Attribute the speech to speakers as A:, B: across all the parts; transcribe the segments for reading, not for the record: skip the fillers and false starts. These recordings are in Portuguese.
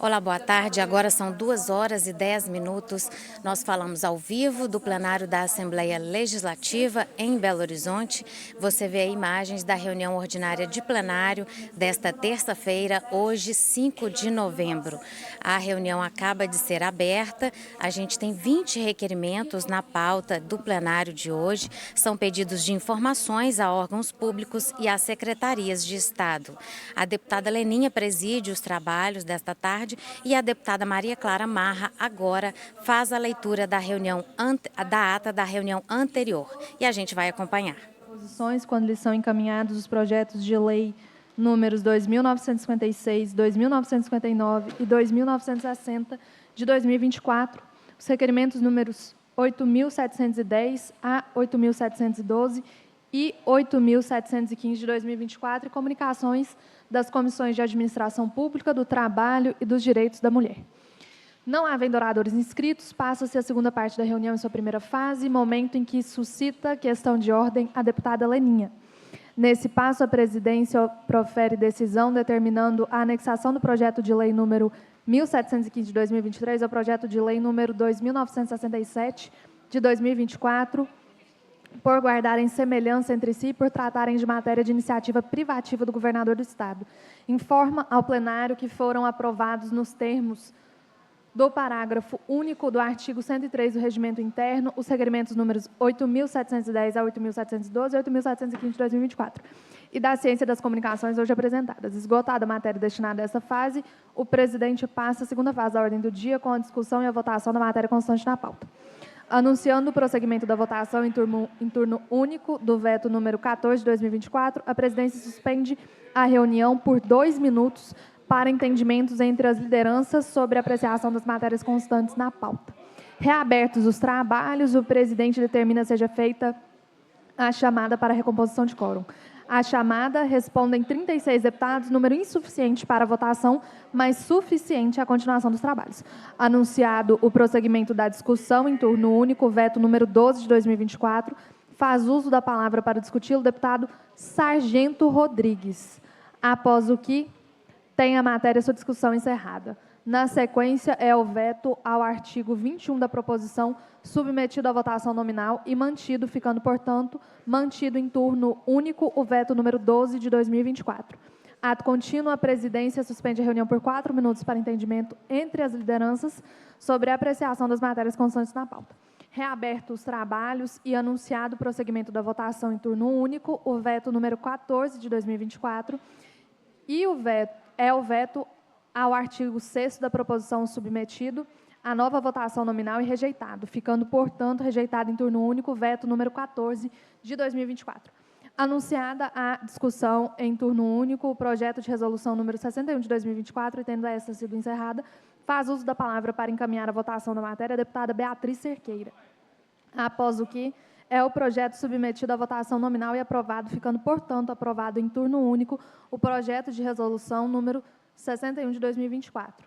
A: Olá, boa tarde. Agora são 2h10. Nós falamos ao vivo do plenário da Assembleia Legislativa em Belo Horizonte. Você vê aí imagens da reunião ordinária de plenário desta terça-feira, hoje, 5 de novembro. A reunião acaba de ser aberta. A gente tem 20 requerimentos na pauta do plenário de hoje. São pedidos de informações a órgãos públicos e às secretarias de Estado. A deputada Leninha preside os trabalhos desta tarde e a deputada Maria Clara Marra agora faz a leitura da ata da reunião anterior. E a gente vai acompanhar.
B: Posições quando lhes são encaminhados os projetos de lei números 2.956, 2.959 e 2.960 de 2024, os requerimentos números 8.710 a 8.712 e 8.715 de 2024 e comunicações das Comissões de Administração Pública, do Trabalho e dos Direitos da Mulher. Não havendo oradores inscritos, passa-se a segunda parte da reunião em sua primeira fase, momento em que suscita questão de ordem a deputada Leninha. Nesse passo, a presidência profere decisão determinando a anexação do projeto de lei número 1.715 de 2023 ao projeto de lei número 2.967 de 2024, por guardarem semelhança entre si e por tratarem de matéria de iniciativa privativa do governador do Estado. Informa ao plenário que foram aprovados nos termos do parágrafo único do artigo 103 do Regimento Interno os requerimentos números 8.710 a 8.712 e 8.715 de 2024 e da Ciência das Comunicações hoje apresentadas. Esgotada a matéria destinada a essa fase, o presidente passa a segunda fase da ordem do dia com a discussão e a votação da matéria constante na pauta. Anunciando o prosseguimento da votação em turno único do veto número 14 de 2024, a presidência suspende a reunião por 2 minutos para entendimentos entre as lideranças sobre a apreciação das matérias constantes na pauta. Reabertos os trabalhos, o presidente determina seja feita a chamada para a recomposição de quórum. À chamada respondem 36 deputados, número insuficiente para a votação, mas suficiente à continuação dos trabalhos. Anunciado o prosseguimento da discussão em turno único, veto número 12 de 2024, faz uso da palavra para discutir o deputado Sargento Rodrigues, após o que tem a matéria sua discussão encerrada. Na sequência, é o veto ao artigo 21 da proposição, submetido à votação nominal e mantido, ficando, portanto, mantido em turno único o veto número 12 de 2024. Ato contínuo, a presidência suspende a reunião por 4 minutos para entendimento entre as lideranças sobre a apreciação das matérias constantes na pauta. Reabertos os trabalhos e anunciado o prosseguimento da votação em turno único, o veto número 14 de 2024 e o veto ao artigo 6º da proposição submetido à nova votação nominal e rejeitado, ficando, portanto, rejeitado em turno único o veto número 14 de 2024. Anunciada a discussão em turno único, o projeto de resolução número 61 de 2024, e tendo essa sido encerrada, faz uso da palavra para encaminhar a votação da matéria a deputada Beatriz Cerqueira. Após o que é o projeto submetido à votação nominal e aprovado, ficando, portanto, aprovado em turno único o projeto de resolução número 61 de 2024.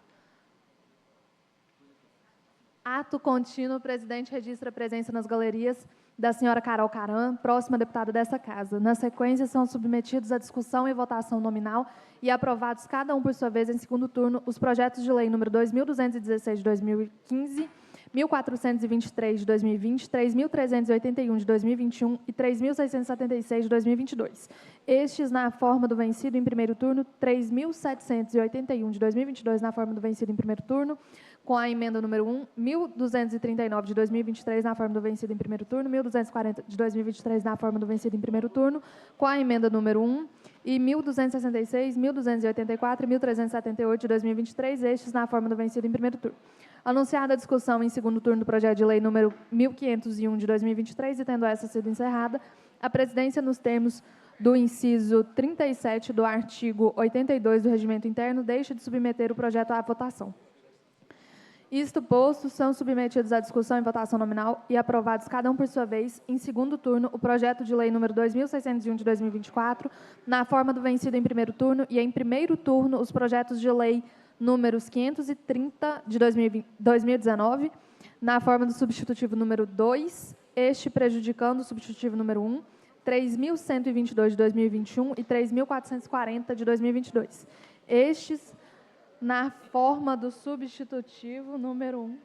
B: Ato contínuo, o presidente registra a presença nas galerias da senhora Carol Caram, próxima deputada dessa casa. Na sequência, são submetidos à discussão e votação nominal e aprovados, cada um por sua vez, em segundo turno, os projetos de lei número 2.216 de 2015, 1.423 de 2020, 3.381 de 2021 e 3.676 de 2022. Estes na forma do vencido em primeiro turno, 3.781 de 2022 na forma do vencido em primeiro turno, com a emenda número 1, 1.239 de 2023 na forma do vencido em primeiro turno, 1.240 de 2023 na forma do vencido em primeiro turno, com a emenda número 1, e 1.266, 1.284 e 1.378 de 2023, estes na forma do vencido em primeiro turno. Anunciada a discussão em segundo turno do projeto de lei número 1.501 de 2023 e tendo essa sido encerrada, a presidência, nos termos do inciso 37 do artigo 82 do Regimento Interno, deixa de submeter o projeto à votação. Isto posto, são submetidos à discussão e votação nominal e aprovados, cada um por sua vez, em segundo turno, o projeto de lei número 2.601 de 2024, na forma do vencido em primeiro turno, e em primeiro turno, os projetos de lei números 530 de 2019, na forma do substitutivo número 2, este prejudicando o substitutivo número 1, 3.122 de 2021 e 3.440 de 2022. Estes na forma do substitutivo número 1.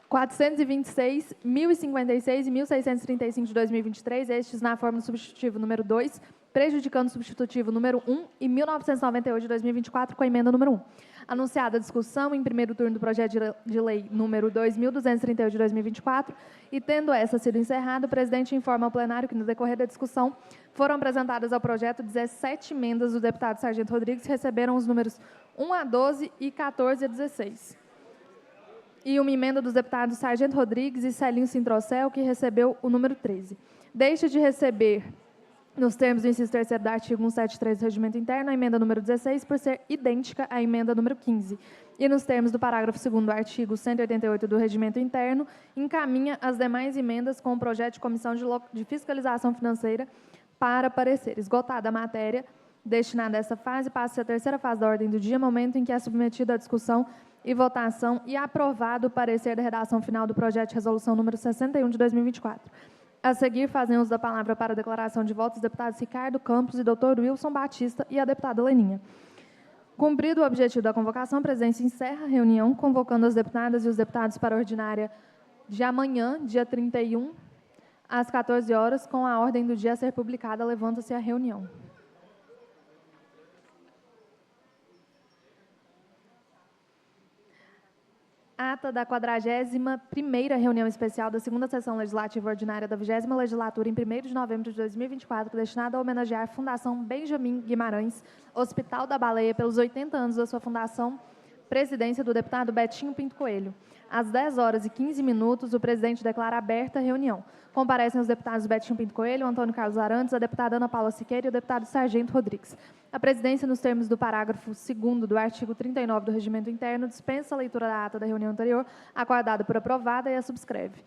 B: 426, 1056 e 1635 de 2023, estes na forma do substitutivo número 2, prejudicando o substitutivo número 1 e 1998 de 2024 com a emenda número 1. Anunciada a discussão em primeiro turno do projeto de lei número 2238 de 2024 e tendo essa sido encerrada, o presidente informa ao plenário que no decorrer da discussão foram apresentadas ao projeto 17 emendas do deputado Sargento Rodrigues, que receberam os números 1 a 12 e 14 a 16. E uma emenda dos deputados Sargento Rodrigues e Celinho Sintrocel, que recebeu o número 13. Deixa de receber, nos termos do inciso 3º do artigo 173 do Regimento Interno, a emenda número 16, por ser idêntica à emenda número 15. E nos termos do parágrafo 2º do artigo 188 do Regimento Interno, encaminha as demais emendas com o projeto de comissão de fiscalização financeira para parecer. Esgotada a matéria destinada a essa fase, passa-se a terceira fase da ordem do dia, momento em que é submetido à discussão e votação e aprovado o parecer da redação final do projeto de resolução número 61 de 2024. A seguir, fazem uso da palavra para a declaração de votos os deputados Ricardo Campos e Dr. Wilson Batista e a deputada Leninha. Cumprido o objetivo da convocação, a presidência encerra a reunião, convocando as deputadas e os deputados para a ordinária de amanhã, dia 31, às 14 horas, com a ordem do dia a ser publicada. Levanta-se a reunião. Ata da 41ª reunião especial da 2ª sessão legislativa ordinária da 20ª legislatura, em 1º de novembro de 2024, destinada a homenagear a Fundação Benjamin Guimarães, Hospital da Baleia, pelos 80 anos da sua fundação, presidência do deputado Betinho Pinto Coelho. Às 10 horas e 15 minutos, o presidente declara aberta a reunião. Comparecem os deputados Betinho Pinto Coelho, Antônio Carlos Arantes, a deputada Ana Paula Siqueira e o deputado Sargento Rodrigues. A presidência, nos termos do parágrafo 2º do artigo 39 do Regimento Interno, dispensa a leitura da ata da reunião anterior, acordada por aprovada, e a subscreve.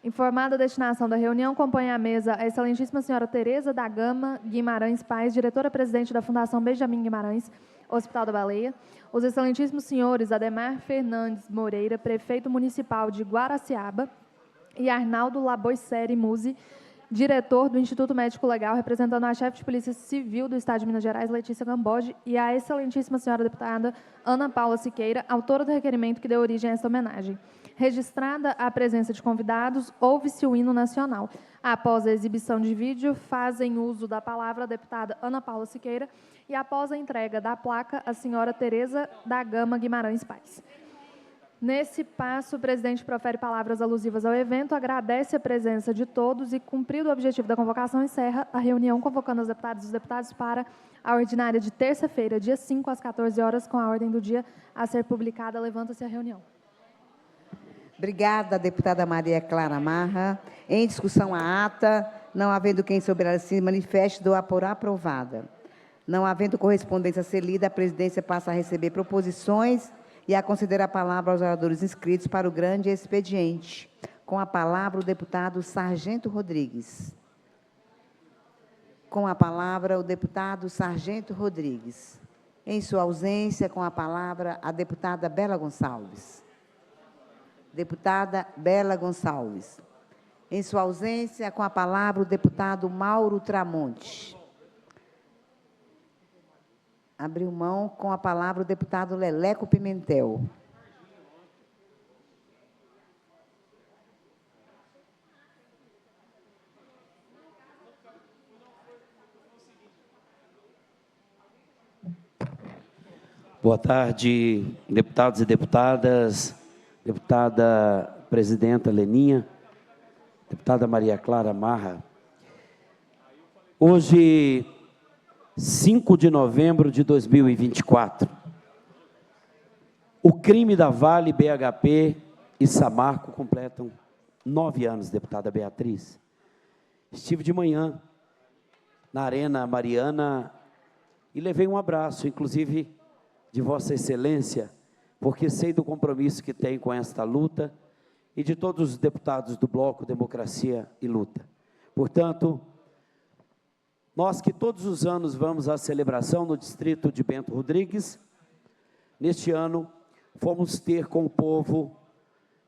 B: Informada a destinação da reunião, compõe a mesa a excelentíssima senhora Tereza da Gama Guimarães Paes, diretora-presidente da Fundação Benjamin Guimarães, Hospital da Baleia, os excelentíssimos senhores Ademar Fernandes Moreira, prefeito municipal de Guaraciaba, e Arnaldo Laboisseri Musi, diretor do Instituto Médico Legal, representando a chefe de Polícia Civil do Estado de Minas Gerais, Letícia Gamboge, e a excelentíssima senhora deputada Ana Paula Siqueira, autora do requerimento que deu origem a esta homenagem. Registrada a presença de convidados, ouve-se o hino nacional. Após a exibição de vídeo, fazem uso da palavra a deputada Ana Paula Siqueira e, após a entrega da placa, a senhora Tereza da Gama Guimarães Paes. Nesse passo, o presidente profere palavras alusivas ao evento, agradece a presença de todos e, cumprido o objetivo da convocação, encerra a reunião, convocando as deputadas e os deputados para a ordinária de terça-feira, dia 5, às 14 horas, com a ordem do dia a ser publicada. Levanta-se a reunião.
C: Obrigada, deputada Maria Clara Marra. Em discussão a ata, não havendo quem sobre ela se manifeste, dou-a por aprovada. Não havendo correspondência a ser lida, a presidência passa a receber proposições e a conceder a palavra aos oradores inscritos para o grande expediente. Com a palavra, o deputado Sargento Rodrigues. Com a palavra, o deputado Sargento Rodrigues. Em sua ausência, com a palavra, a deputada Bela Gonçalves. Deputada Bela Gonçalves. Em sua ausência, com a palavra, o deputado Mauro Tramonte. Abriu mão, com a palavra, o deputado Leleco Pimentel.
D: Boa tarde, deputados e deputadas, deputada presidenta Leninha, deputada Maria Clara Marra. Hoje, 5 de novembro de 2024, o crime da Vale, BHP e Samarco completam 9 anos, deputada Beatriz. Estive de manhã na Arena Mariana e levei um abraço, inclusive de Vossa Excelência, porque sei do compromisso que tem com esta luta e de todos os deputados do Bloco Democracia e Luta. Portanto, nós que todos os anos vamos à celebração no distrito de Bento Rodrigues, neste ano fomos ter com o povo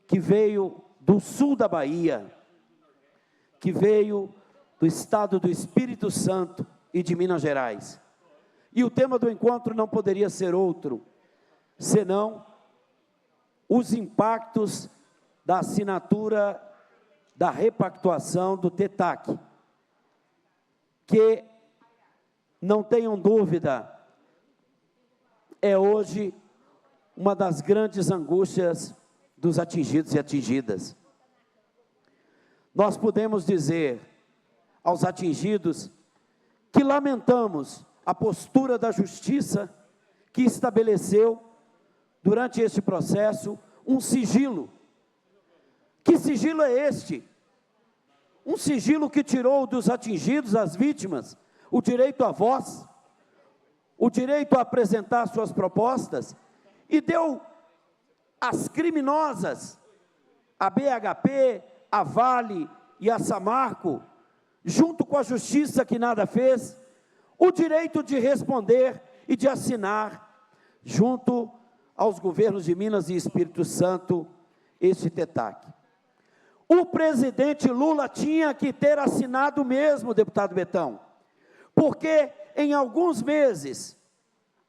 D: que veio do sul da Bahia, que veio do estado do Espírito Santo e de Minas Gerais, E o tema do encontro não poderia ser outro, senão os impactos da assinatura da repactuação do TETAC, que, não tenham dúvida, é hoje uma das grandes angústias dos atingidos e atingidas. Nós podemos dizer aos atingidos que lamentamos a postura da Justiça que estabeleceu, durante este processo, um sigilo. Que sigilo é este? Um sigilo que tirou dos atingidos, as vítimas, o direito à voz, o direito a apresentar suas propostas, e deu às criminosas, a BHP, a Vale e a Samarco, junto com a Justiça que nada fez, o direito de responder e de assinar, junto aos governos de Minas e Espírito Santo, este TETAC. O presidente Lula tinha que ter assinado mesmo, deputado Betão, porque em alguns meses,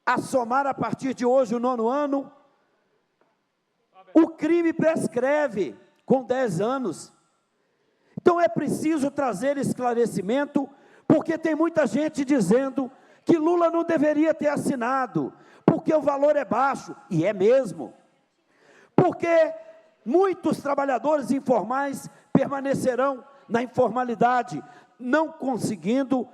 D: a somar a partir de hoje o 9º ano, o crime prescreve com 10 anos. Então é preciso trazer esclarecimento, porque tem muita gente dizendo que Lula não deveria ter assinado, porque o valor é baixo, e é mesmo. Porque muitos trabalhadores informais permanecerão na informalidade, não conseguindo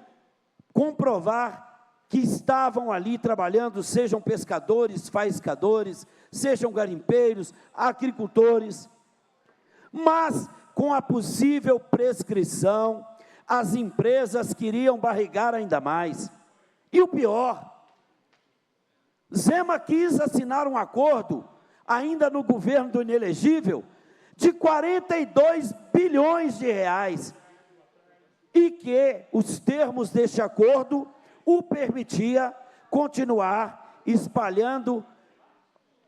D: comprovar que estavam ali trabalhando, sejam pescadores, faiscadores, sejam garimpeiros, agricultores. Mas, com a possível prescrição, as empresas queriam barrigar ainda mais. E o pior, Zema quis assinar um acordo, ainda no governo do inelegível, de 42 bilhões de reais, e que os termos deste acordo o permitia continuar espalhando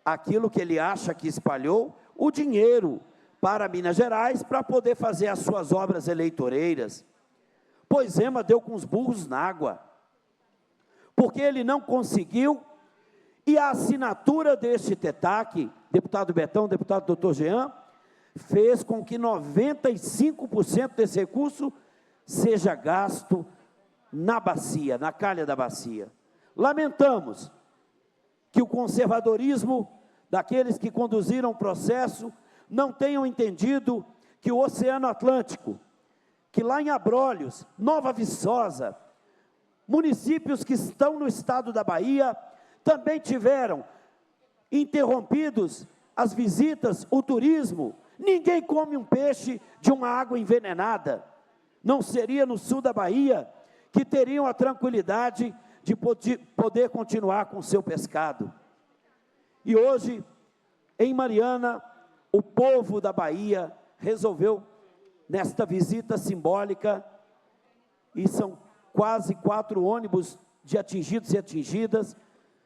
D: aquilo que ele acha que espalhou, o dinheiro para Minas Gerais, para poder fazer as suas obras eleitoreiras. Pois Zema deu com os burros na água, porque ele não conseguiu, e a assinatura deste TETAC, deputado Betão, deputado doutor Jean, fez com que 95% desse recurso seja gasto na bacia, na calha da bacia. Lamentamos que o conservadorismo daqueles que conduziram o processo não tenham entendido que o Oceano Atlântico, que lá em Abrolhos, Nova Viçosa, municípios que estão no estado da Bahia, também tiveram interrompidos as visitas, o turismo. Ninguém come um peixe de uma água envenenada. Não seria no sul da Bahia que teriam a tranquilidade de poder continuar com o seu pescado. E hoje, em Mariana, o povo da Bahia resolveu, nesta visita simbólica, e são quase 4 ônibus de atingidos e atingidas,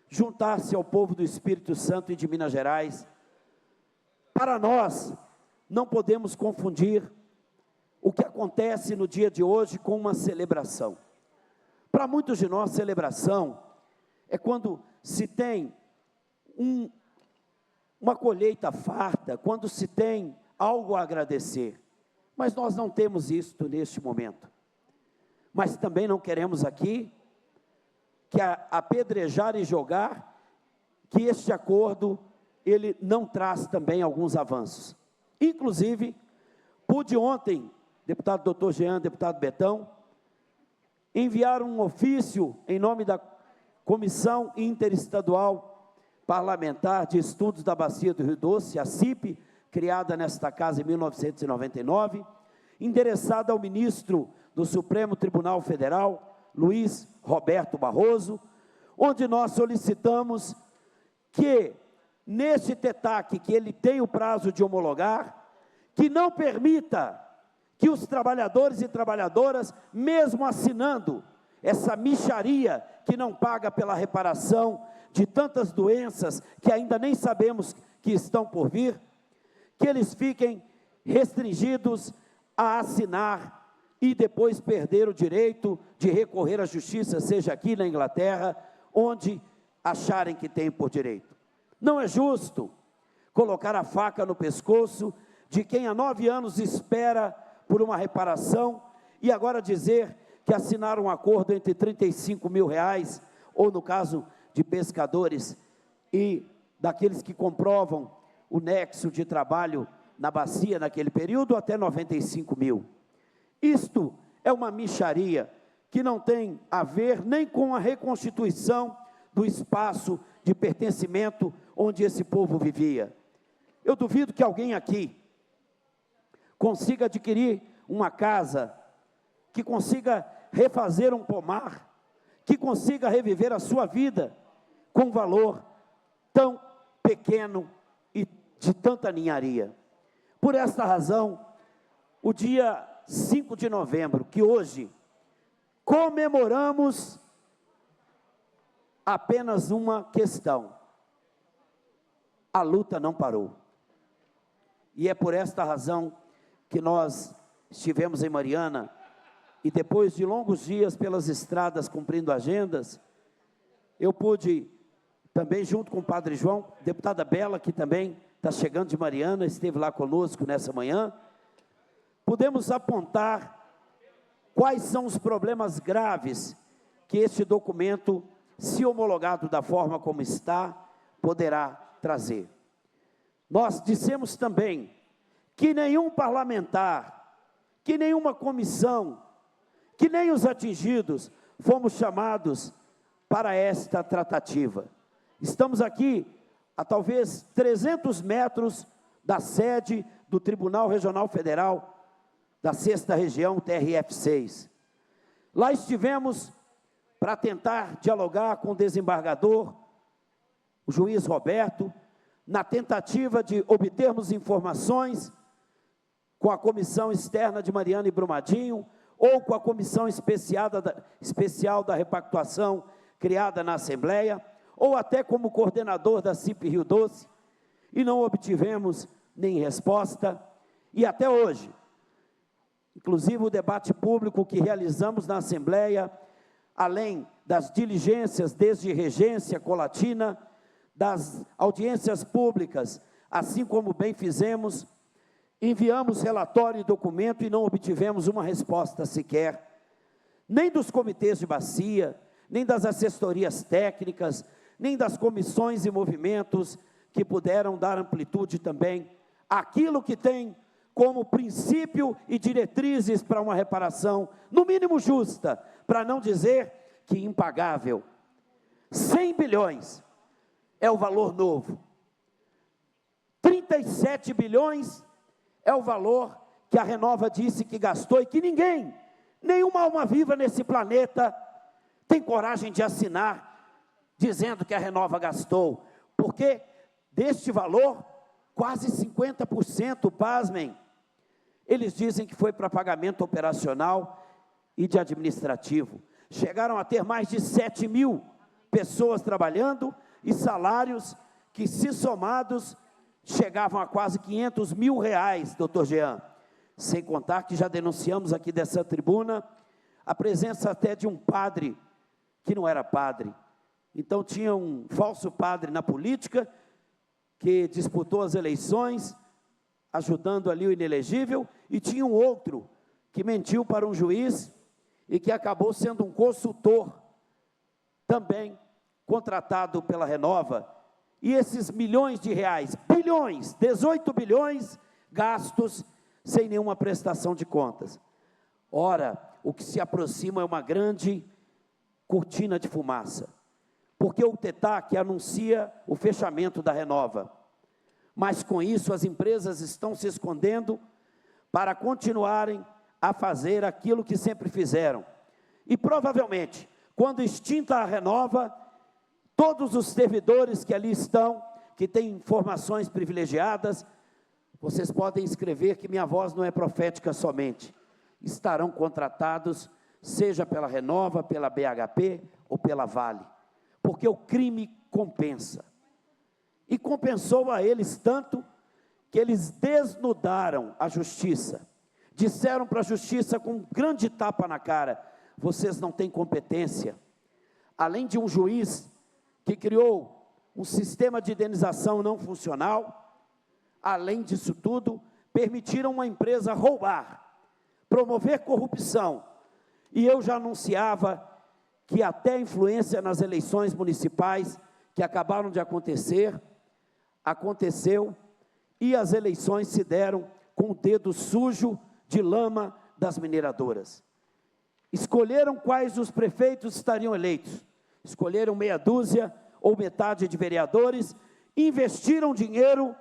D: juntar-se ao povo do Espírito Santo e de Minas Gerais. Para nós, não podemos confundir o que acontece no dia de hoje com uma celebração. Para muitos de nós, celebração é quando se tem uma colheita farta, quando se tem algo a agradecer. Mas nós não temos isto neste momento. Mas também não queremos aqui que apedrejar e jogar, que este acordo, ele não traz também alguns avanços. Inclusive, pude ontem, deputado doutor Jean, deputado Betão, enviar um ofício em nome da Comissão Interestadual Parlamentar de Estudos da Bacia do Rio Doce, a CIP, criada nesta casa em 1999, endereçada ao ministro do Supremo Tribunal Federal, Luiz Roberto Barroso, onde nós solicitamos que, neste TETAC, que ele tem o prazo de homologar, que não permita que os trabalhadores e trabalhadoras, mesmo assinando essa mixaria que não paga pela reparação de tantas doenças que ainda nem sabemos que estão por vir, que eles fiquem restringidos a assinar e depois perder o direito de recorrer à justiça, seja aqui na Inglaterra onde acharem que têm por direito. Não é justo colocar a faca no pescoço de quem há 9 anos espera por uma reparação e agora dizer que assinaram um acordo entre R$35 mil, ou no caso de pescadores e daqueles que comprovam o nexo de trabalho na bacia naquele período, até 95 mil. Isto é uma mixaria que não tem a ver nem com a reconstituição do espaço de pertencimento onde esse povo vivia. Eu duvido que alguém aqui consiga adquirir uma casa, que consiga refazer um pomar, que consiga reviver a sua vida com um valor tão pequeno e de tanta ninharia. Por esta razão, o dia 5 de novembro, que hoje comemoramos apenas uma questão: a luta não parou. E é por esta razão que nós estivemos em Mariana, e depois de longos dias pelas estradas cumprindo agendas, eu pude também, junto com o Padre João, deputada Bela, que também está chegando de Mariana, esteve lá conosco nessa manhã, pudemos apontar quais são os problemas graves que este documento, se homologado da forma como está, poderá trazer. Nós dissemos também que nenhum parlamentar, que nenhuma comissão, que nem os atingidos fomos chamados para esta tratativa. Estamos aqui a talvez 300 metros da sede do Tribunal Regional Federal da 6ª Região, TRF6. Lá estivemos para tentar dialogar com o desembargador, o juiz Roberto, na tentativa de obtermos informações com a comissão externa de Mariana e Brumadinho, ou com a comissão especial da repactuação criada na Assembleia, ou até como coordenador da CIP Rio Doce, e não obtivemos nem resposta, e até hoje, inclusive o debate público que realizamos na Assembleia, além das diligências desde regência colatina, das audiências públicas, assim como bem fizemos, enviamos relatório e documento e não obtivemos uma resposta sequer, nem dos comitês de bacia, nem das assessorias técnicas, nem das comissões e movimentos que puderam dar amplitude também àquilo que tem como princípio e diretrizes para uma reparação, no mínimo justa, para não dizer que impagável. 100 bilhões é o valor novo. 37 bilhões é o valor que a Renova disse que gastou e que ninguém, nenhuma alma viva nesse planeta tem coragem de assinar dizendo que a Renova gastou, porque deste valor, quase 50%, pasmem, eles dizem que foi para pagamento operacional e de administrativo. Chegaram a ter mais de 7 mil pessoas trabalhando e salários que, se somados, chegavam a quase 500 mil reais, doutor Jean. Sem contar que já denunciamos aqui dessa tribuna a presença até de um padre que não era padre. Então tinha um falso padre na política que disputou as eleições, ajudando ali o inelegível, e tinha um outro que mentiu para um juiz e que acabou sendo um consultor, também contratado pela Renova, e esses milhões de reais, bilhões, 18 bilhões, gastos sem nenhuma prestação de contas. Ora, o que se aproxima é uma grande cortina de fumaça, porque o TETAC anuncia o fechamento da Renova, mas com isso as empresas estão se escondendo para continuarem a fazer aquilo que sempre fizeram. E provavelmente, quando extinta a Renova, todos os servidores que ali estão, que têm informações privilegiadas, vocês podem escrever que minha voz não é profética somente, estarão contratados, seja pela Renova, pela BHP ou pela Vale, porque o crime compensa. E compensou a eles tanto que eles desnudaram a justiça, disseram para a justiça com um grande tapa na cara: vocês não têm competência. além de um juiz que criou um sistema de indenização não funcional, além disso tudo, permitiram uma empresa roubar, promover corrupção. E eu já anunciava que até a influência nas eleições municipais que acabaram de acontecer, aconteceu, e as eleições se deram com o dedo sujo de lama das mineradoras. Escolheram quais os prefeitos estariam eleitos. Escolheram meia dúzia ou metade de vereadores, investiram dinheiro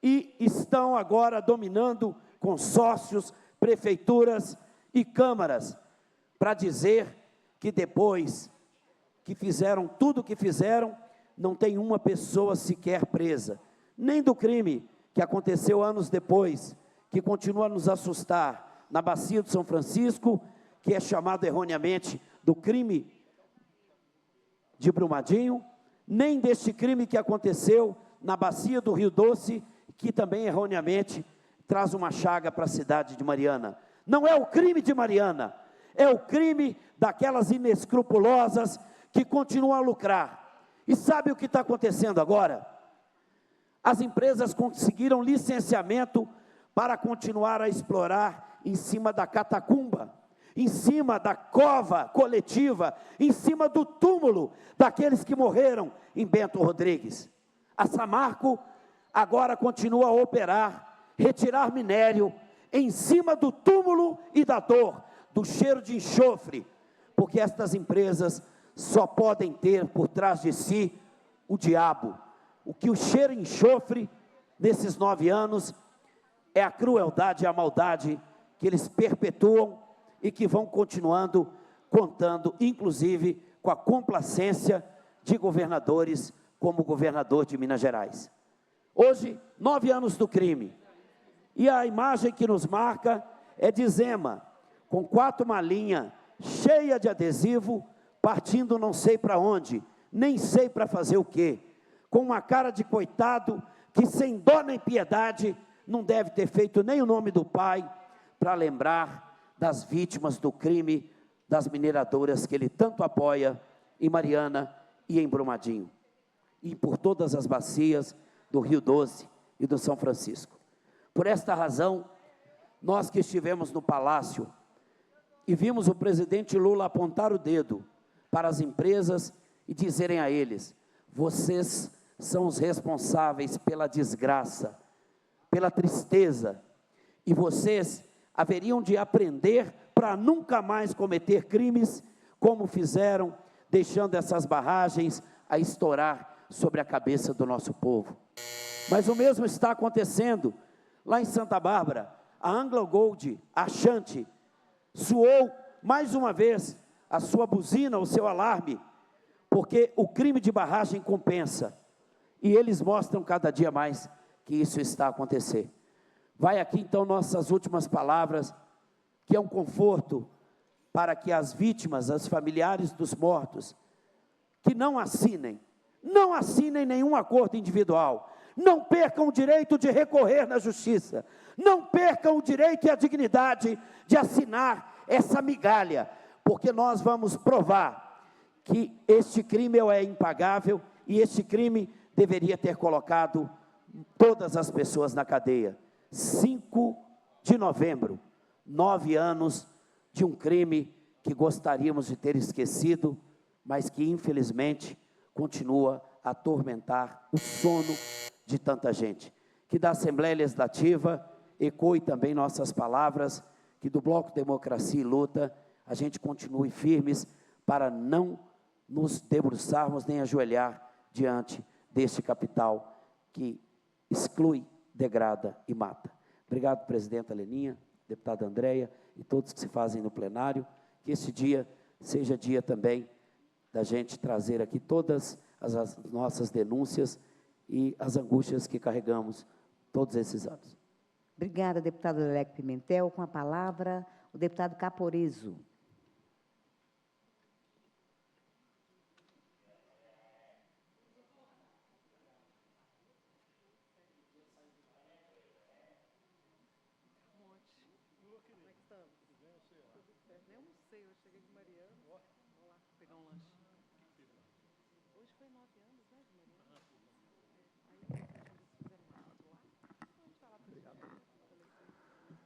D: e estão agora dominando consórcios, prefeituras e câmaras, para dizer que depois que fizeram tudo o que fizeram, não tem uma pessoa sequer presa, nem do crime que aconteceu anos depois, que continua a nos assustar, na Bacia do São Francisco, que é chamado erroneamente do crime de Brumadinho, nem deste crime que aconteceu na Bacia do Rio Doce, que também erroneamente traz uma chaga para a cidade de Mariana. Não é o crime de Mariana, é o crime daquelas inescrupulosas que continuam a lucrar. E sabe o que está acontecendo agora? As empresas conseguiram licenciamento para continuar a explorar em cima da catacumba, em cima da cova coletiva, em cima do túmulo daqueles que morreram em Bento Rodrigues. A Samarco agora continua a operar, retirar minério em cima do túmulo e da dor, do cheiro de enxofre, porque estas empresas só podem ter por trás de si o diabo. O que o cheiro enxofre nesses 9 anos é a crueldade e a maldade que eles perpetuam e que vão continuando, contando, inclusive, com a complacência de governadores, como o governador de Minas Gerais. Hoje, 9 anos do crime, e a imagem que nos marca é de Zema, com 4 malinhas cheias de adesivo, partindo não sei para onde, nem sei para fazer o quê, com uma cara de coitado, que sem dó nem piedade, não deve ter feito nem o nome do pai, para lembrar das vítimas do crime das mineradoras que ele tanto apoia em Mariana e em Brumadinho, e por todas as bacias do Rio Doce e do São Francisco. Por esta razão, nós que estivemos no Palácio e vimos o presidente Lula apontar o dedo para as empresas e dizerem a eles: vocês são os responsáveis pela desgraça, pela tristeza, e vocês haveriam de aprender para nunca mais cometer crimes como fizeram, deixando essas barragens a estourar sobre a cabeça do nosso povo. Mas o mesmo está acontecendo lá em Santa Bárbara. A Anglo Gold, a Ashanti, soou mais uma vez a sua buzina, o seu alarme, porque o crime de barragem compensa, e eles mostram cada dia mais que isso está a acontecer. Vai aqui então nossas últimas palavras, que é um conforto para que as vítimas, os familiares dos mortos, que não assinem nenhum acordo individual, não percam o direito de recorrer na justiça, não percam o direito e a dignidade de assinar essa migalha, porque nós vamos provar que este crime é impagável e este crime deveria ter colocado todas as pessoas na cadeia. 5 de novembro, 9 anos de um crime que gostaríamos de ter esquecido, mas que infelizmente continua a atormentar o sono de tanta gente. Que da Assembleia Legislativa ecoe também nossas palavras, que do Bloco Democracia e Luta a gente continue firmes para não nos debruçarmos nem ajoelhar diante deste capital que exclui, degrada e mata. Obrigado, presidenta Leninha, deputada Andréia e todos que se fazem no plenário. Que este dia seja dia também da gente trazer aqui todas as nossas denúncias e as angústias que carregamos todos esses anos.
C: Obrigada, deputado Leleco Pimentel. Com a palavra, o deputado Caporeso.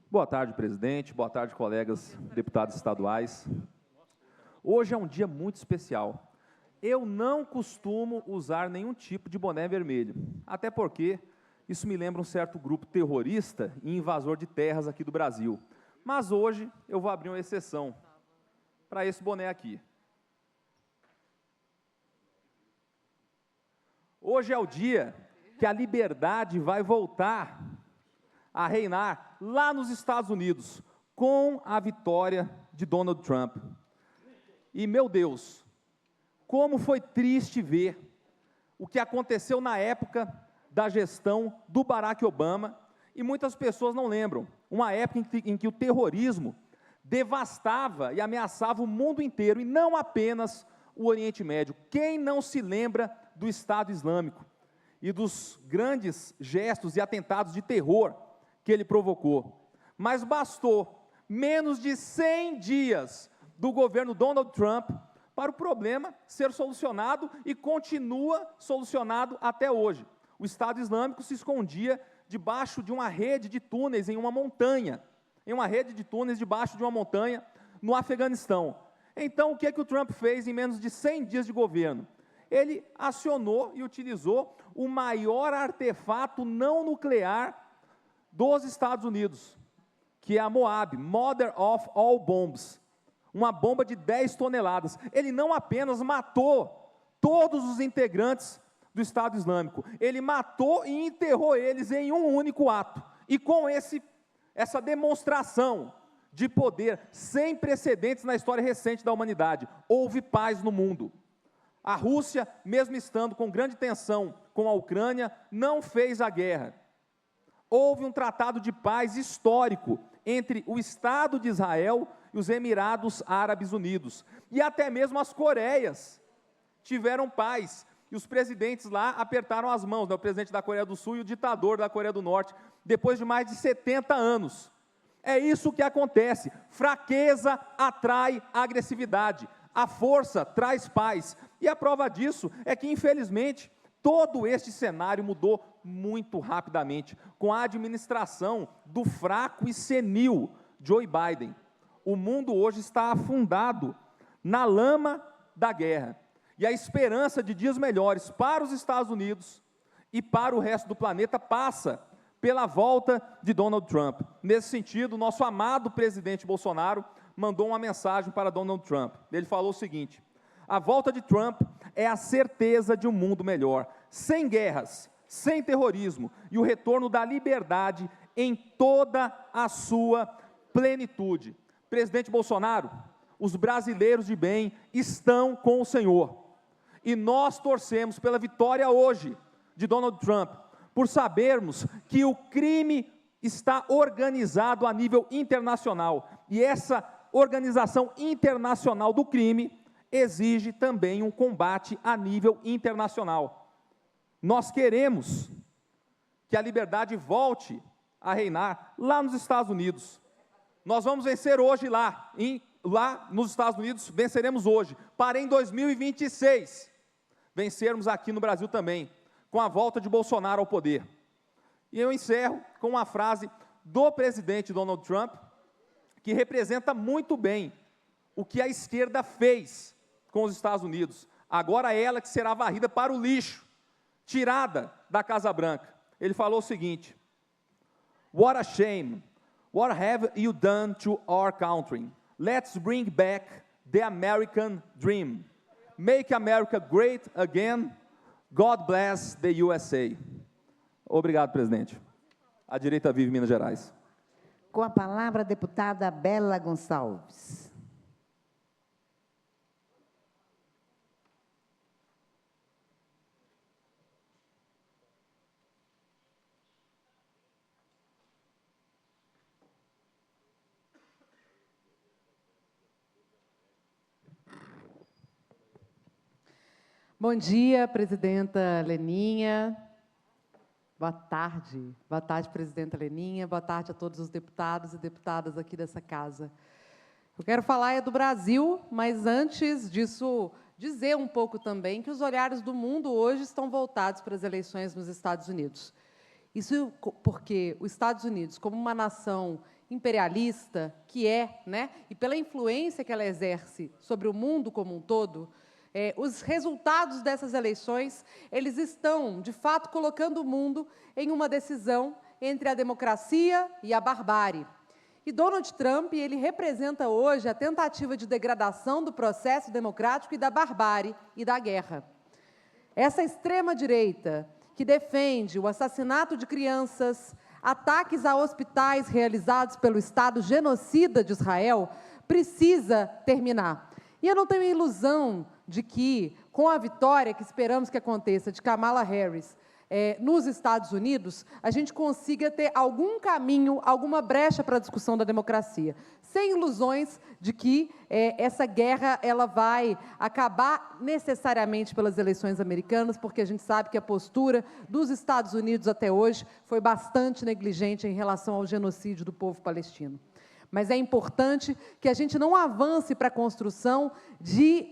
E: Boa tarde, presidente. Boa tarde, colegas deputados estaduais. Hoje é um dia muito especial. Eu não costumo usar nenhum tipo de boné vermelho, até porque isso me lembra um certo grupo terrorista e invasor de terras aqui do Brasil. Mas hoje eu vou abrir uma exceção para esse boné aqui. Hoje é o dia que a liberdade vai voltar a reinar lá nos Estados Unidos, com a vitória de Donald Trump. E, meu Deus, como foi triste ver o que aconteceu na época da gestão do Barack Obama, e muitas pessoas não lembram, uma época em que o terrorismo devastava e ameaçava o mundo inteiro, e não apenas o Oriente Médio. Quem não se lembra do Estado Islâmico e dos grandes gestos e atentados de terror que ele provocou? Mas bastou menos de 100 dias do governo Donald Trump para o problema ser solucionado, e continua solucionado até hoje. O Estado Islâmico se escondia debaixo de uma rede de túneis em uma montanha, debaixo de uma montanha no Afeganistão. Então, o que é que o Trump fez em menos de 100 dias de governo? Ele acionou e utilizou o maior artefato não nuclear dos Estados Unidos, que é a Moab, Mother of All Bombs, uma bomba de 10 toneladas. Ele não apenas matou todos os integrantes do Estado Islâmico, ele matou e enterrou eles em um único ato. E com essa demonstração de poder sem precedentes na história recente da humanidade, houve paz no mundo. A Rússia, mesmo estando com grande tensão com a Ucrânia, não fez a guerra. Houve um tratado de paz histórico entre o Estado de Israel e os Emirados Árabes Unidos. E até mesmo as Coreias tiveram paz, e os presidentes lá apertaram as mãos, né? O presidente da Coreia do Sul e o ditador da Coreia do Norte, depois de mais de 70 anos. É isso que acontece. Fraqueza atrai agressividade, a força traz paz. E a prova disso é que, infelizmente, todo este cenário mudou muito rapidamente, com a administração do fraco e senil Joe Biden. O mundo hoje está afundado na lama da guerra, e a esperança de dias melhores para os Estados Unidos e para o resto do planeta passa pela volta de Donald Trump. Nesse sentido, nosso amado presidente Bolsonaro mandou uma mensagem para Donald Trump. Ele falou o seguinte: a volta de Trump é a certeza de um mundo melhor, sem guerras, sem terrorismo, e o retorno da liberdade em toda a sua plenitude. Presidente Bolsonaro, os brasileiros de bem estão com o Senhor, e nós torcemos pela vitória hoje de Donald Trump, por sabermos que o crime está organizado a nível internacional, e essa organização internacional do crime exige também um combate a nível internacional. Nós queremos que a liberdade volte a reinar lá nos Estados Unidos. Nós vamos vencer hoje lá nos Estados Unidos, venceremos hoje, para em 2026, vencermos aqui no Brasil também, com a volta de Bolsonaro ao poder. E eu encerro com uma frase do presidente Donald Trump, que representa muito bem o que a esquerda fez com os Estados Unidos. Agora ela que será varrida para o lixo, tirada da Casa Branca. Ele falou o seguinte: what a shame, what have you done to our country? Let's bring back the American dream. Make America great again. God bless the USA. Obrigado, presidente. A direita vive Minas Gerais.
C: Com a palavra, a deputada Bela Gonçalves.
F: Bom dia, presidenta Leninha. Boa tarde, presidenta Leninha. Boa tarde a todos os deputados e deputadas aqui dessa casa. Eu quero falar do Brasil, mas antes disso, dizer um pouco também que os olhares do mundo hoje estão voltados para as eleições nos Estados Unidos. Isso porque os Estados Unidos, como uma nação imperialista que é, né, e pela influência que ela exerce sobre o mundo como um todo, os resultados dessas eleições, eles estão, de fato, colocando o mundo em uma decisão entre a democracia e a barbárie. E Donald Trump, ele representa hoje a tentativa de degradação do processo democrático e da barbárie e da guerra. Essa extrema-direita que defende o assassinato de crianças, ataques a hospitais realizados pelo Estado genocida de Israel, precisa terminar. E eu não tenho ilusão de que, com a vitória que esperamos que aconteça de Kamala Harris nos Estados Unidos, a gente consiga ter algum caminho, alguma brecha para a discussão da democracia, sem ilusões de que essa guerra ela vai acabar necessariamente pelas eleições americanas, porque a gente sabe que a postura dos Estados Unidos até hoje foi bastante negligente em relação ao genocídio do povo palestino. Mas é importante que a gente não avance para a construção de,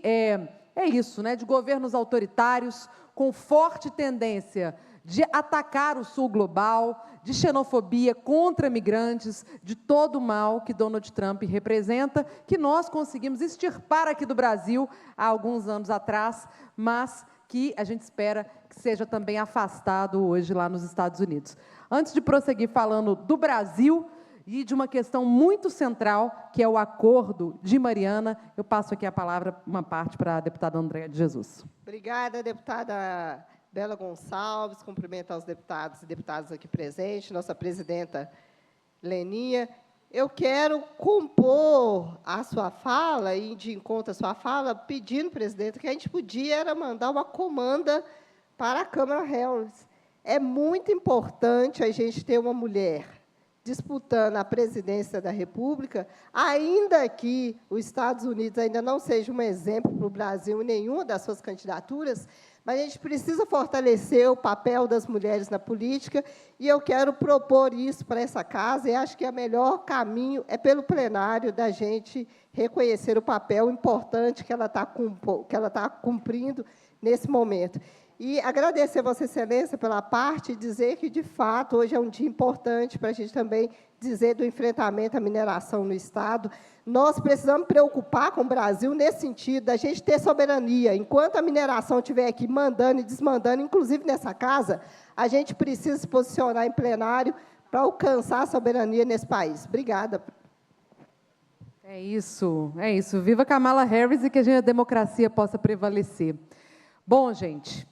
F: de governos autoritários com forte tendência de atacar o sul global, de xenofobia contra migrantes, de todo o mal que Donald Trump representa, que nós conseguimos extirpar aqui do Brasil há alguns anos atrás, mas que a gente espera que seja também afastado hoje lá nos Estados Unidos. Antes de prosseguir falando do Brasil e de uma questão muito central, que é o Acordo de Mariana, eu passo aqui a palavra, uma parte, para a deputada Andréa de Jesus.
G: Obrigada, deputada Bela Gonçalves, cumprimento aos deputados e deputadas aqui presentes, nossa presidenta Leninha. Eu quero compor a sua fala, e de encontro à sua fala, pedindo, presidenta, que a gente podia mandar uma comanda para a Câmara Harris. É muito importante a gente ter uma mulher disputando a presidência da República, ainda que os Estados Unidos ainda não seja um exemplo para o Brasil em nenhuma das suas candidaturas, mas a gente precisa fortalecer o papel das mulheres na política, e eu quero propor isso para essa casa, e acho que o melhor caminho é pelo plenário da gente reconhecer o papel importante que ela está cumprindo nesse momento. E agradecer a Vossa Excelência pela parte e dizer que, de fato, hoje é um dia importante para a gente também dizer do enfrentamento à mineração no Estado. Nós precisamos preocupar com o Brasil nesse sentido, da gente ter soberania. Enquanto a mineração estiver aqui mandando e desmandando, inclusive nessa casa, a gente precisa se posicionar em plenário para alcançar a soberania nesse país. Obrigada.
F: É isso, é isso. Viva Kamala Harris e que a democracia possa prevalecer. Bom, gente,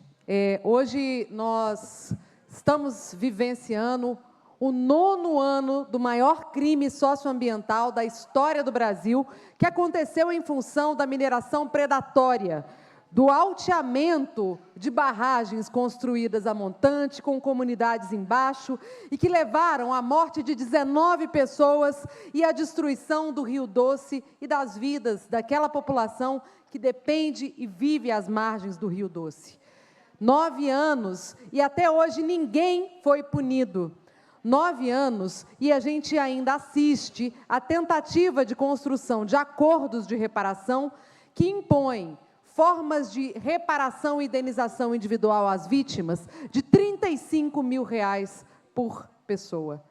F: hoje nós estamos vivenciando o 9º ano do maior crime socioambiental da história do Brasil, que aconteceu em função da mineração predatória, do alteamento de barragens construídas a montante, com comunidades embaixo, e que levaram à morte de 19 pessoas e à destruição do Rio Doce e das vidas daquela população que depende e vive às margens do Rio Doce. 9 anos e até hoje ninguém foi punido. 9 anos e a gente ainda assiste à tentativa de construção de acordos de reparação que impõem formas de reparação e indenização individual às vítimas de R$ 35 mil por pessoa.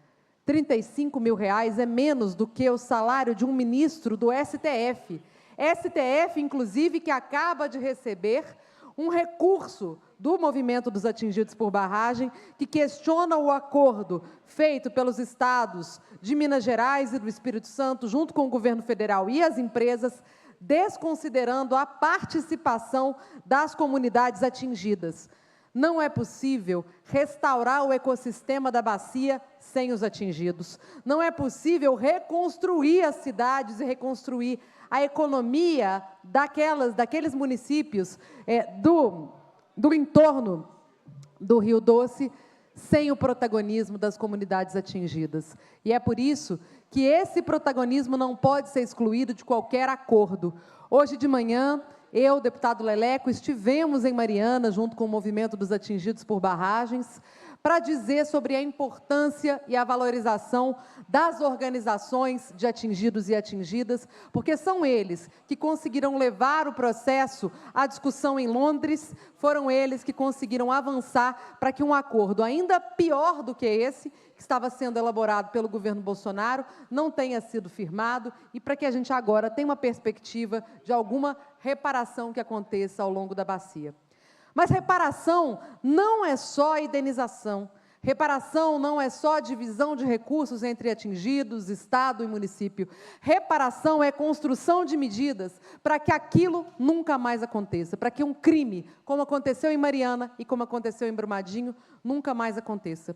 F: R$ 35 mil é menos do que o salário de um ministro do STF. STF, inclusive, que acaba de receber um recurso do Movimento dos Atingidos por Barragem, que questiona o acordo feito pelos estados de Minas Gerais e do Espírito Santo, junto com o governo federal e as empresas, desconsiderando a participação das comunidades atingidas. Não é possível restaurar o ecossistema da bacia sem os atingidos. Não é possível reconstruir as cidades e reconstruir a economia daqueles municípios do entorno do Rio Doce sem o protagonismo das comunidades atingidas. E é por isso que esse protagonismo não pode ser excluído de qualquer acordo. Hoje de manhã, eu, deputado Leleco, estivemos em Mariana, junto com o Movimento dos Atingidos por Barragens, para dizer sobre a importância e a valorização das organizações de atingidos e atingidas, porque são eles que conseguiram levar o processo à discussão em Londres, foram eles que conseguiram avançar para que um acordo ainda pior do que esse, que estava sendo elaborado pelo governo Bolsonaro, não tenha sido firmado e para que a gente agora tenha uma perspectiva de alguma reparação que aconteça ao longo da bacia. Mas reparação não é só indenização. Reparação não é só divisão de recursos entre atingidos, Estado e município. Reparação é construção de medidas para que aquilo nunca mais aconteça, para que um crime, como aconteceu em Mariana e como aconteceu em Brumadinho, nunca mais aconteça.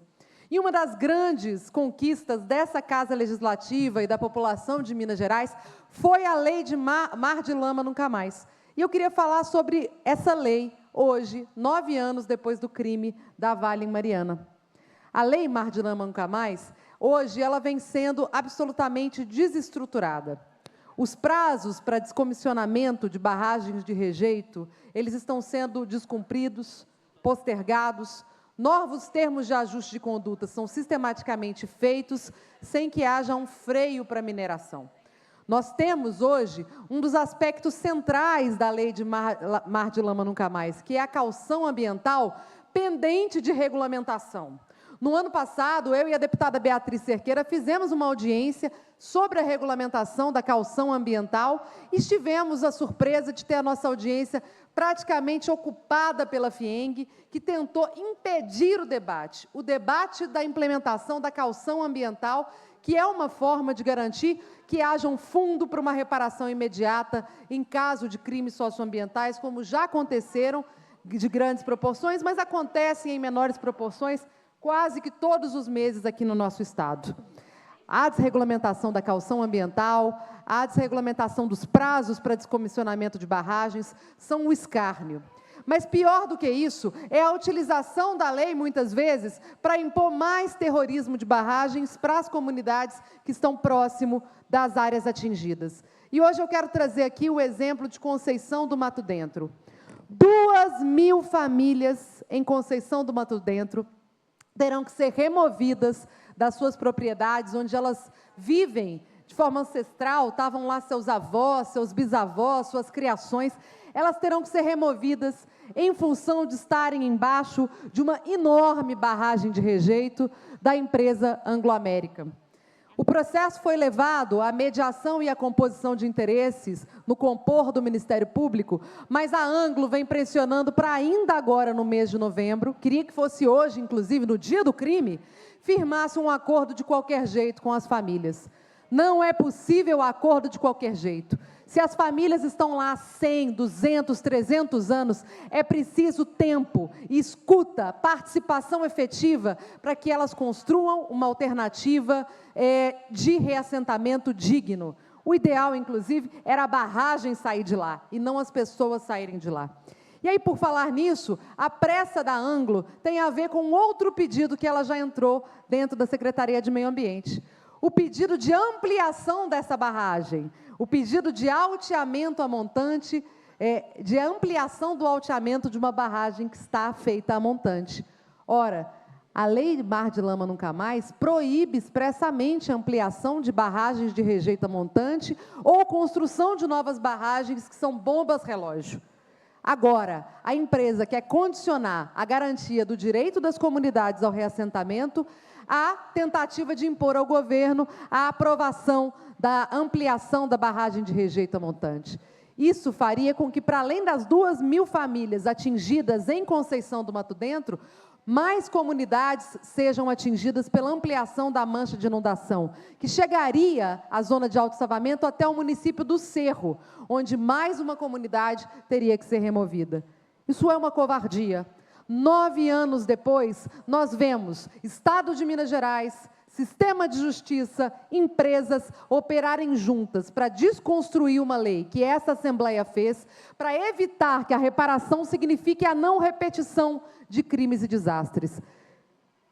F: E uma das grandes conquistas dessa Casa Legislativa e da população de Minas Gerais foi a Lei de Mar de Lama Nunca Mais. E eu queria falar sobre essa lei hoje, 9 anos depois do crime da Vale em Mariana. A Lei Mar de Lama Nunca Mais, hoje, ela vem sendo absolutamente desestruturada. Os prazos para descomissionamento de barragens de rejeito, eles estão sendo descumpridos, postergados, novos termos de ajuste de conduta são sistematicamente feitos sem que haja um freio para a mineração. Nós temos hoje um dos aspectos centrais da Lei de Mar de Lama Nunca Mais, que é a caução ambiental pendente de regulamentação. No ano passado, eu e a deputada Beatriz Cerqueira fizemos uma audiência sobre a regulamentação da caução ambiental e tivemos a surpresa de ter a nossa audiência praticamente ocupada pela FIENG, que tentou impedir o debate da implementação da caução ambiental, que é uma forma de garantir que haja um fundo para uma reparação imediata em caso de crimes socioambientais, como já aconteceram de grandes proporções, mas acontecem em menores proporções quase que todos os meses aqui no nosso Estado. A desregulamentação da caução ambiental, a desregulamentação dos prazos para descomissionamento de barragens são um escárnio. Mas pior do que isso é a utilização da lei, muitas vezes, para impor mais terrorismo de barragens para as comunidades que estão próximo das áreas atingidas. E hoje eu quero trazer aqui o exemplo de Conceição do Mato Dentro. 2.000 famílias em Conceição do Mato Dentro terão que ser removidas das suas propriedades, onde elas vivem de forma ancestral, estavam lá seus avós, seus bisavós, suas criações, elas terão que ser removidas em função de estarem embaixo de uma enorme barragem de rejeito da empresa Anglo-América. O processo foi levado à mediação e à composição de interesses no compor do Ministério Público, mas a Anglo vem pressionando para ainda agora, no mês de novembro, queria que fosse hoje, inclusive no dia do crime, firmasse um acordo de qualquer jeito com as famílias. Não é possível acordo de qualquer jeito. Se as famílias estão lá 100, 200, 300 anos, é preciso tempo, escuta, participação efetiva para que elas construam uma alternativa de reassentamento digno. O ideal, inclusive, era a barragem sair de lá e não as pessoas saírem de lá. E aí, por falar nisso, a pressa da Anglo tem a ver com outro pedido que ela já entrou dentro da Secretaria de Meio Ambiente. O pedido de ampliação dessa barragem, o pedido de alteamento a montante, de ampliação do alteamento de uma barragem que está feita a montante. Ora, a Lei Mar de Lama Nunca Mais proíbe expressamente a ampliação de barragens de rejeito a montante ou construção de novas barragens que são bombas relógio. Agora, a empresa quer condicionar a garantia do direito das comunidades ao reassentamento à tentativa de impor ao governo a aprovação da ampliação da barragem de rejeito a montante. Isso faria com que, para além das 2.000 famílias atingidas em Conceição do Mato Dentro, mais comunidades sejam atingidas pela ampliação da mancha de inundação, que chegaria à zona de alto-salvamento até o município do Cerro, onde mais uma comunidade teria que ser removida. Isso é uma covardia. 9 anos depois, nós vemos Estado de Minas Gerais, Sistema de Justiça, empresas operarem juntas para desconstruir uma lei que essa Assembleia fez, para evitar que a reparação signifique a não repetição de crimes e desastres.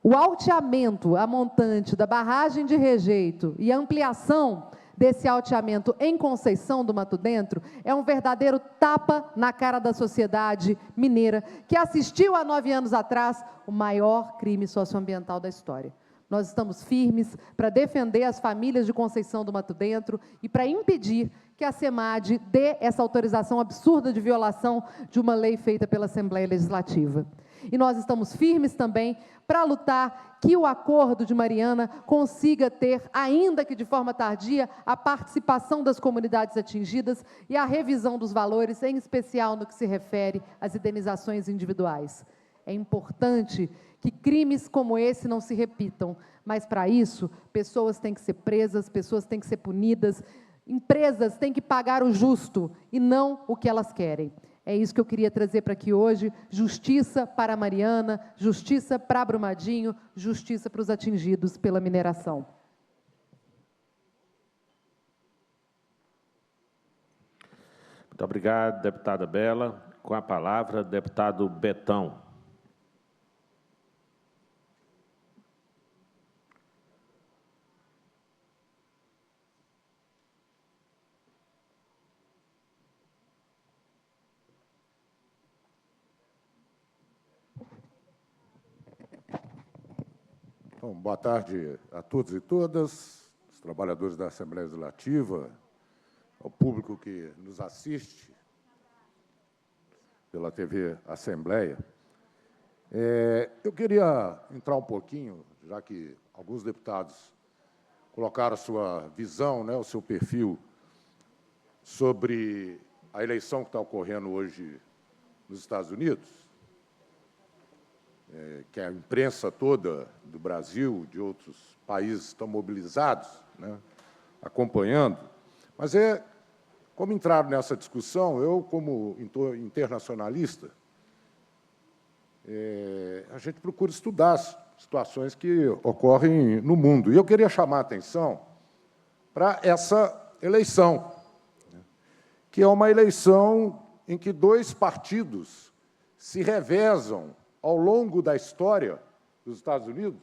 F: O alteamento a montante da barragem de rejeito e a ampliação desse alteamento em Conceição do Mato Dentro é um verdadeiro tapa na cara da sociedade mineira, que assistiu há 9 anos atrás o maior crime socioambiental da história. Nós estamos firmes para defender as famílias de Conceição do Mato Dentro e para impedir que a SEMAD dê essa autorização absurda de violação de uma lei feita pela Assembleia Legislativa. E nós estamos firmes também para lutar que o acordo de Mariana consiga ter, ainda que de forma tardia, a participação das comunidades atingidas e a revisão dos valores, em especial no que se refere às indenizações individuais. É importante que crimes como esse não se repitam, mas, para isso, pessoas têm que ser presas, pessoas têm que ser punidas, empresas têm que pagar o justo e não o que elas querem. É isso que eu queria trazer para aqui hoje: justiça para a Mariana, justiça para Brumadinho, justiça para os atingidos pela mineração.
H: Muito obrigado, deputada Bela. Com a palavra, deputado Betão.
I: Bom, boa tarde a todos e todas, os trabalhadores da Assembleia Legislativa, ao público que nos assiste pela TV Assembleia. Eu queria entrar um pouquinho, já que alguns deputados colocaram a sua visão, né, o seu perfil, sobre a eleição que está ocorrendo hoje nos Estados Unidos, que a imprensa toda do Brasil, de outros países, estão mobilizados, né, acompanhando. Mas como entraram nessa discussão, eu, como internacionalista, a gente procura estudar as situações que ocorrem no mundo. E eu queria chamar a atenção para essa eleição, que é uma eleição em que 2 partidos se revezam ao longo da história dos Estados Unidos,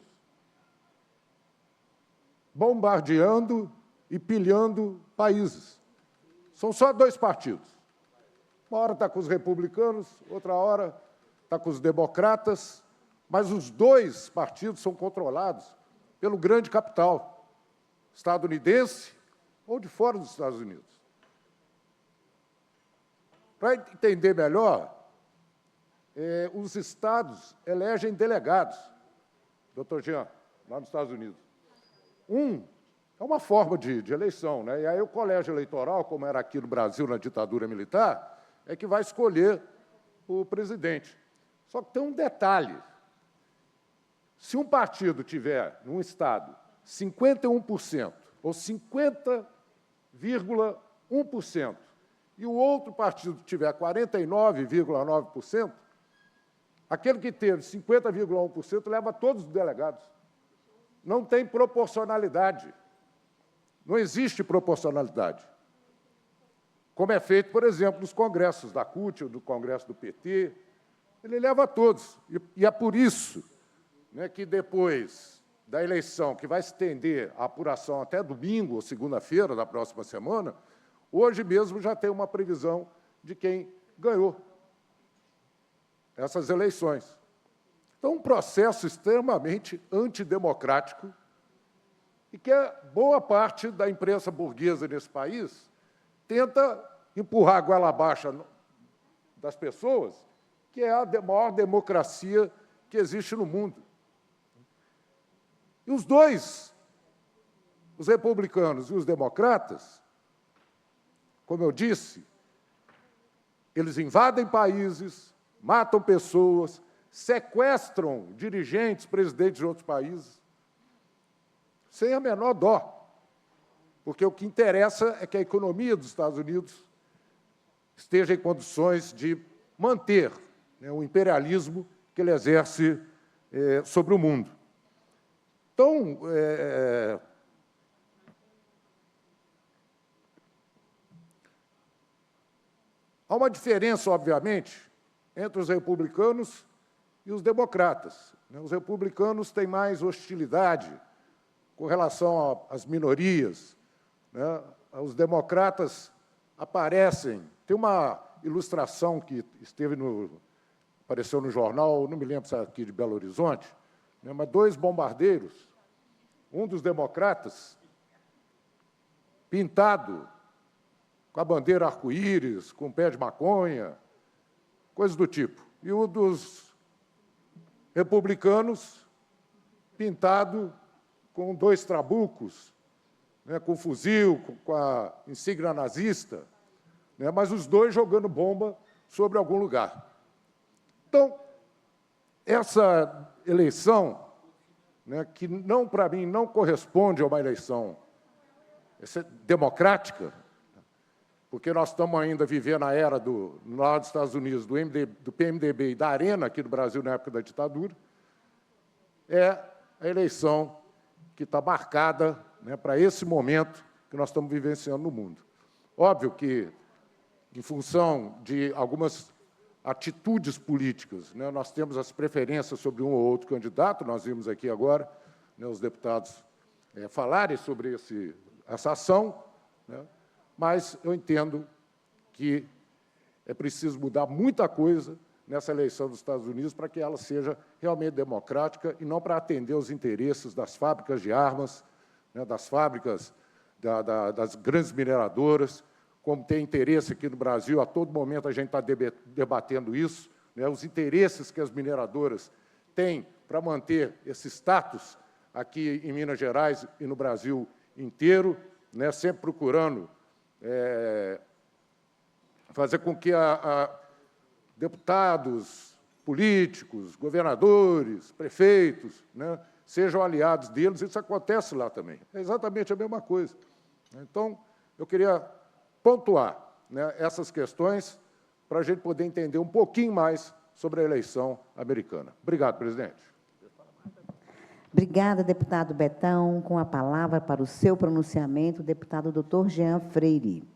I: bombardeando e pilhando países. São só 2 partidos. Uma hora está com os republicanos, outra hora está com os democratas, mas os 2 partidos são controlados pelo grande capital estadunidense ou de fora dos Estados Unidos. Para entender melhor, os estados elegem delegados, doutor Jean, lá nos Estados Unidos. É uma forma de eleição, né? E aí o colégio eleitoral, como era aqui no Brasil na ditadura militar, é que vai escolher o presidente. Só que tem um detalhe: se um partido tiver, num estado, 51% ou 50,1%, e o outro partido tiver 49,9%, aquele que teve 50,1% leva todos os delegados. Não tem proporcionalidade. Não existe proporcionalidade. Como é feito, por exemplo, nos congressos da CUT ou do congresso do PT. Ele leva todos. E é por isso, né, que depois da eleição, que vai se estender a apuração até domingo ou segunda-feira da próxima semana, hoje mesmo já tem uma previsão de quem ganhou essas eleições. Então, um processo extremamente antidemocrático e que boa parte da imprensa burguesa nesse país tenta empurrar a goela abaixo das pessoas, que é a maior democracia que existe no mundo. E os 2, os republicanos e os democratas, como eu disse, eles invadem países, matam pessoas, sequestram dirigentes, presidentes de outros países, sem a menor dó, porque o que interessa é que a economia dos Estados Unidos esteja em condições de manter, né, o imperialismo que ele exerce sobre o mundo. Então, há uma diferença, obviamente, entre os republicanos e os democratas. Os republicanos têm mais hostilidade com relação às minorias, né, os democratas aparecem. Tem uma ilustração que apareceu no jornal, não me lembro se é aqui de Belo Horizonte, né, mas 2 bombardeiros, um dos democratas, pintado com a bandeira arco-íris, com pé de maconha, coisas do tipo. E o dos republicanos, pintado com 2 trabucos, né, com fuzil, com a insígnia nazista, né, mas os 2 jogando bomba sobre algum lugar. Então, essa eleição, né, que, não, para mim, não corresponde a uma eleição democrática, porque nós estamos ainda vivendo a era, lá dos Estados Unidos, do PMDB e da Arena, aqui no Brasil, na época da ditadura, é a eleição que está marcada, né, para esse momento que nós estamos vivenciando no mundo. Óbvio que, em função de algumas atitudes políticas, né, nós temos as preferências sobre um ou outro candidato, nós vimos aqui agora, né, os deputados falarem sobre essa ação, né, mas eu entendo que é preciso mudar muita coisa nessa eleição dos Estados Unidos para que ela seja realmente democrática e não para atender os interesses das fábricas de armas, né, das fábricas, das grandes mineradoras, como tem interesse aqui no Brasil, a todo momento a gente está debatendo isso, né, os interesses que as mineradoras têm para manter esse status aqui em Minas Gerais e no Brasil inteiro, né, sempre procurando fazer com que deputados, políticos, governadores, prefeitos, né, sejam aliados deles. Isso acontece lá também. É exatamente a mesma coisa. Então, eu queria pontuar, né, essas questões para a gente poder entender um pouquinho mais sobre a eleição americana. Obrigado, presidente.
C: Obrigada, deputado Betão. Com a palavra para o seu pronunciamento, o deputado doutor Jean Freire.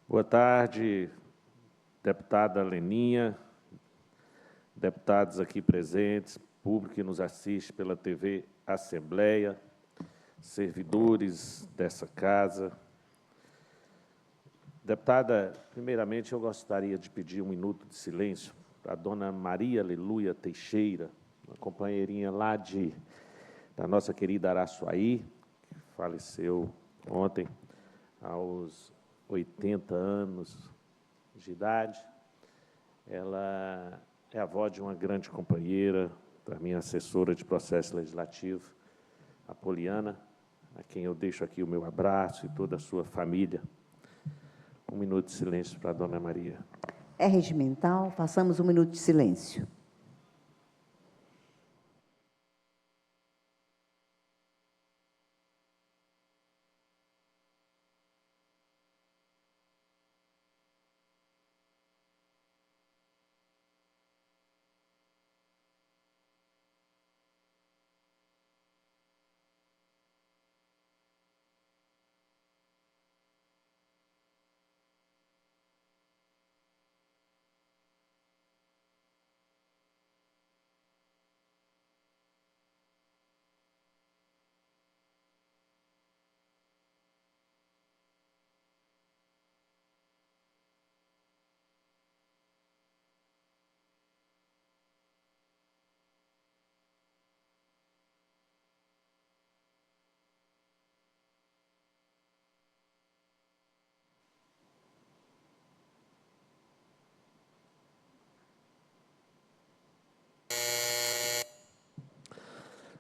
H: Boa tarde, deputada Leninha, deputados aqui presentes, público que nos assiste pela TV Assembleia, servidores dessa casa. Deputada, primeiramente eu gostaria de pedir um minuto de silêncio para a dona Maria Aleluia Teixeira, uma companheirinha lá da nossa querida Araçuaí, que faleceu ontem aos 80 anos de idade. Ela é avó de uma grande companheira, da minha assessora de processo legislativo, a Poliana, a quem eu deixo aqui o meu abraço e toda a sua família. Um minuto de silêncio para a dona Maria.
C: É regimental, façamos um minuto de silêncio.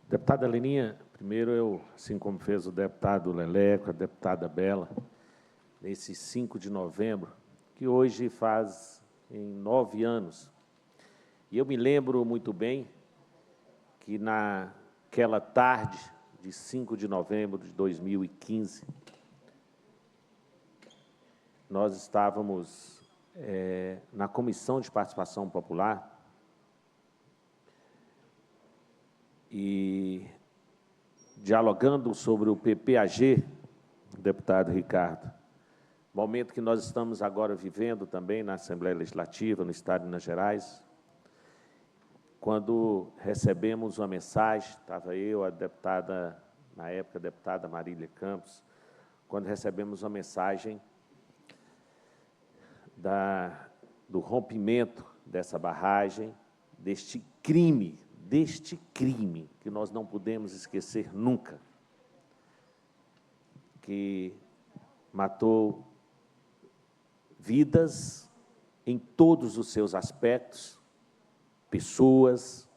H: Deputada Leninha, primeiro eu, assim como fez o deputado Leleco, a deputada Bela, nesse 5 de novembro, que hoje faz 9 anos. E eu me lembro muito bem que naquela tarde de 5 de novembro de 2015, nós estávamos na Comissão de Participação Popular e dialogando sobre o PPAG, deputado Ricardo, momento que nós estamos agora vivendo também na Assembleia Legislativa, no Estado de Minas Gerais, quando recebemos uma mensagem, estava eu, a deputada, na época, a deputada Marília Campos, quando recebemos uma mensagem do rompimento dessa barragem, deste crime que nós não podemos esquecer nunca, que matou vidas em todos os seus aspectos, pessoas,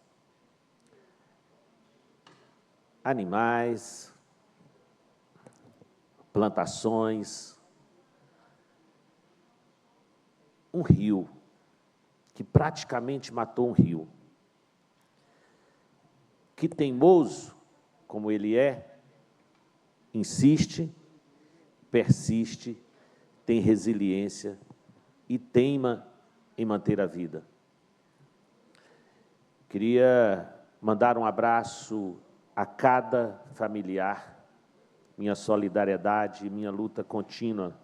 H: animais, plantações, um rio, que praticamente matou um rio, que teimoso como ele é, insiste, persiste, tem resiliência e teima em manter a vida. Queria mandar um abraço a cada familiar, minha solidariedade e minha luta contínua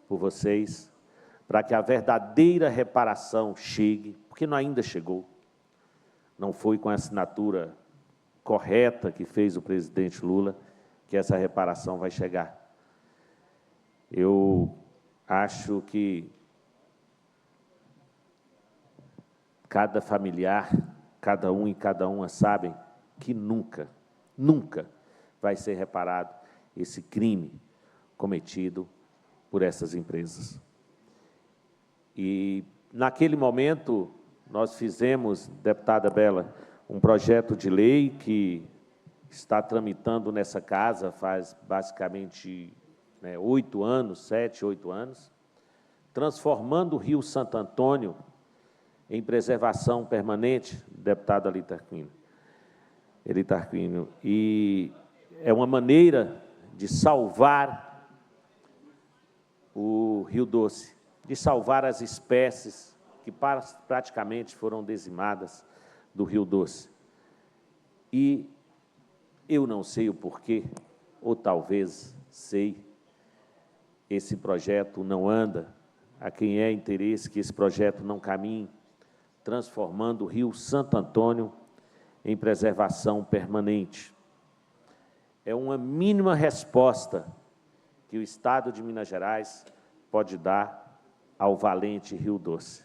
H: por vocês, para que a verdadeira reparação chegue, porque não ainda chegou. Não foi com a assinatura correta que fez o presidente Lula que essa reparação vai chegar. Eu acho que cada familiar, cada um e cada uma sabem que nunca vai ser reparado esse crime cometido por essas empresas. E, naquele momento, nós fizemos, deputada Bela, um projeto de lei que está tramitando nessa casa faz basicamente 8 anos, 7, 8 anos, transformando o Rio Santo Antônio em preservação permanente, deputado Eli Tarquínio, e é uma maneira de salvar o Rio Doce, de salvar as espécies que praticamente foram dizimadas do Rio Doce. E eu não sei o porquê, ou talvez sei, esse projeto não anda, a quem é interesse que esse projeto não caminhe, transformando o Rio Santo Antônio em preservação permanente. É uma mínima resposta que o Estado de Minas Gerais pode dar ao valente Rio Doce.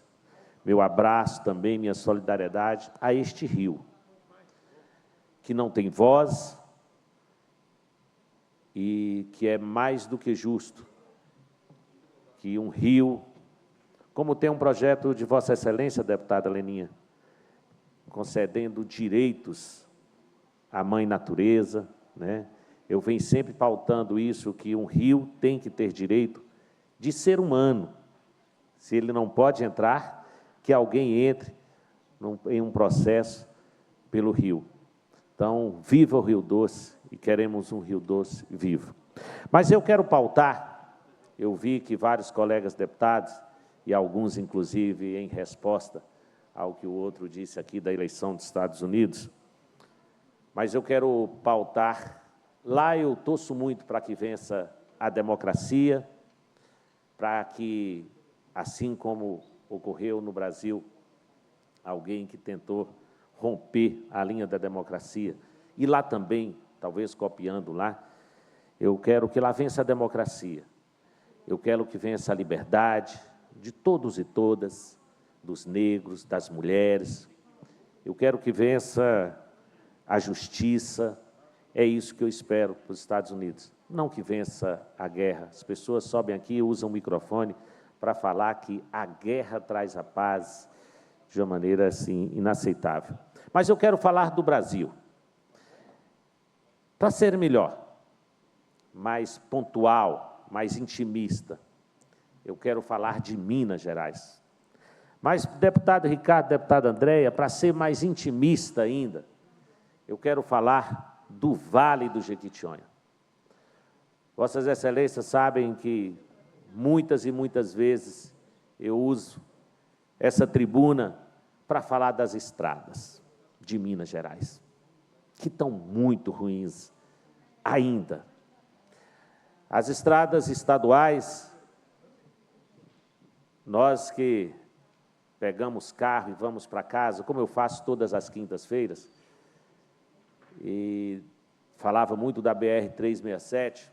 H: Meu abraço também, minha solidariedade a este rio, que não tem voz e que é mais do que justo que um rio, como tem um projeto de Vossa Excelência, deputada Leninha, concedendo direitos à mãe natureza, Eu venho sempre pautando isso, que um rio tem que ter direito de ser humano. Se ele não pode entrar, que alguém entre em um processo pelo rio. Então, viva o Rio Doce, e queremos um Rio Doce vivo. Mas eu quero pautar, eu vi que vários colegas deputados, e alguns, inclusive, em resposta ao que o outro disse aqui da eleição dos Estados Unidos, mas eu quero pautar, lá eu torço muito para que vença a democracia, para que, assim como ocorreu no Brasil, alguém que tentou romper a linha da democracia, e lá também, talvez copiando lá, eu quero que lá vença a democracia, eu quero que vença a liberdade de todos e todas, dos negros, das mulheres, eu quero que vença a justiça, é isso que eu espero para os Estados Unidos, não que vença a guerra. As pessoas sobem aqui e usam o microfone para falar que a guerra traz a paz de uma maneira, assim, inaceitável. Mas eu quero falar do Brasil. Para ser melhor, mais pontual, mais intimista, eu quero falar de Minas Gerais. Mas, deputado Ricardo, deputada Andréia, para ser mais intimista ainda, eu quero falar do Vale do Jequitinhonha. Vossas Excelências sabem que muitas e muitas vezes eu uso essa tribuna para falar das estradas de Minas Gerais, que estão muito ruins ainda. As estradas estaduais, Nós que pegamos carro e vamos para casa, como eu faço todas as quintas-feiras, e falava muito da BR-367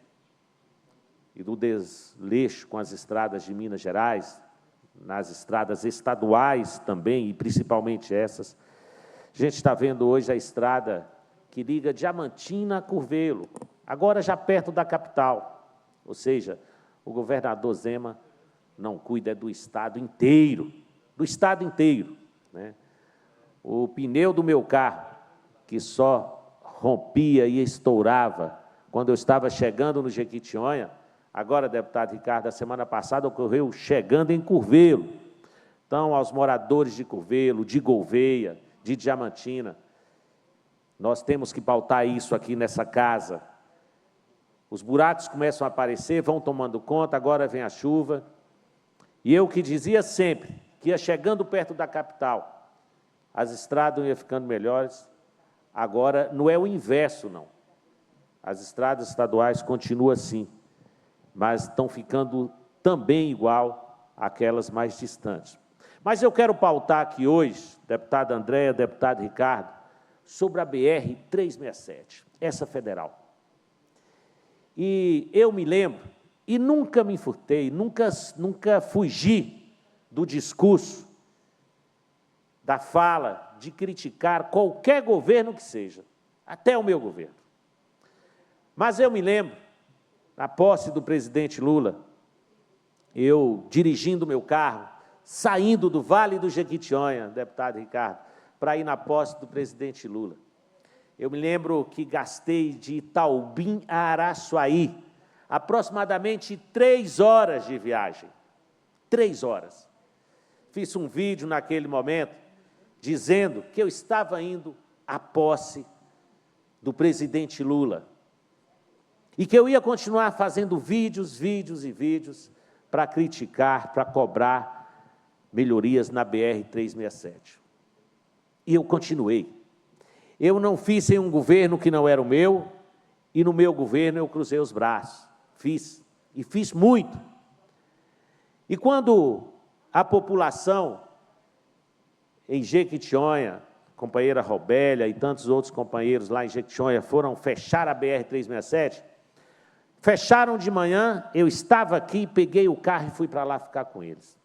H: e do desleixo com as estradas de Minas Gerais, nas estradas estaduais também, e principalmente essas. A gente está vendo hoje a estrada que liga Diamantina a Curvelo, agora já perto da capital. Ou seja, o governador Zema não cuida do estado inteiro, né? O pneu do meu carro, que só rompia e estourava quando eu estava chegando no Jequitinhonha, agora, deputado Ricardo, a semana passada ocorreu chegando em Curvelo. Então, aos moradores de Curvelo, de Gouveia, de Diamantina, nós temos que pautar isso aqui nessa casa. Os buracos começam a aparecer, vão tomando conta, agora vem a chuva. E eu que dizia sempre que ia chegando perto da capital, as estradas iam ficando melhores, agora não é o inverso, não. As estradas estaduais continuam assim, mas estão ficando também igual àquelas mais distantes. Mas eu quero pautar aqui hoje, deputada Andréia, deputado Ricardo, sobre a BR-367, essa federal. E eu me lembro, e nunca me furtei, nunca fugi do discurso, da fala, de criticar qualquer governo que seja, até o meu governo. Mas eu me lembro, na posse do presidente Lula, eu dirigindo meu carro, saindo do Vale do Jequitinhonha, deputado Ricardo, para ir na posse do presidente Lula. Eu me lembro que gastei de Itaubim a Araçuaí, aproximadamente 3 horas de viagem. 3 horas. Fiz um vídeo naquele momento, dizendo que eu estava indo à posse do presidente Lula e que eu ia continuar fazendo vídeos para criticar, para cobrar melhorias na BR-367. E eu continuei. Eu não fiz em um governo que não era o meu, e no meu governo eu cruzei os braços. Fiz, e fiz muito. E quando a população em Jequitinhonha, companheira Robélia e tantos outros companheiros lá em Jequitinhonha foram fechar a BR-367, fecharam de manhã, eu estava aqui, peguei o carro e fui para lá ficar com eles.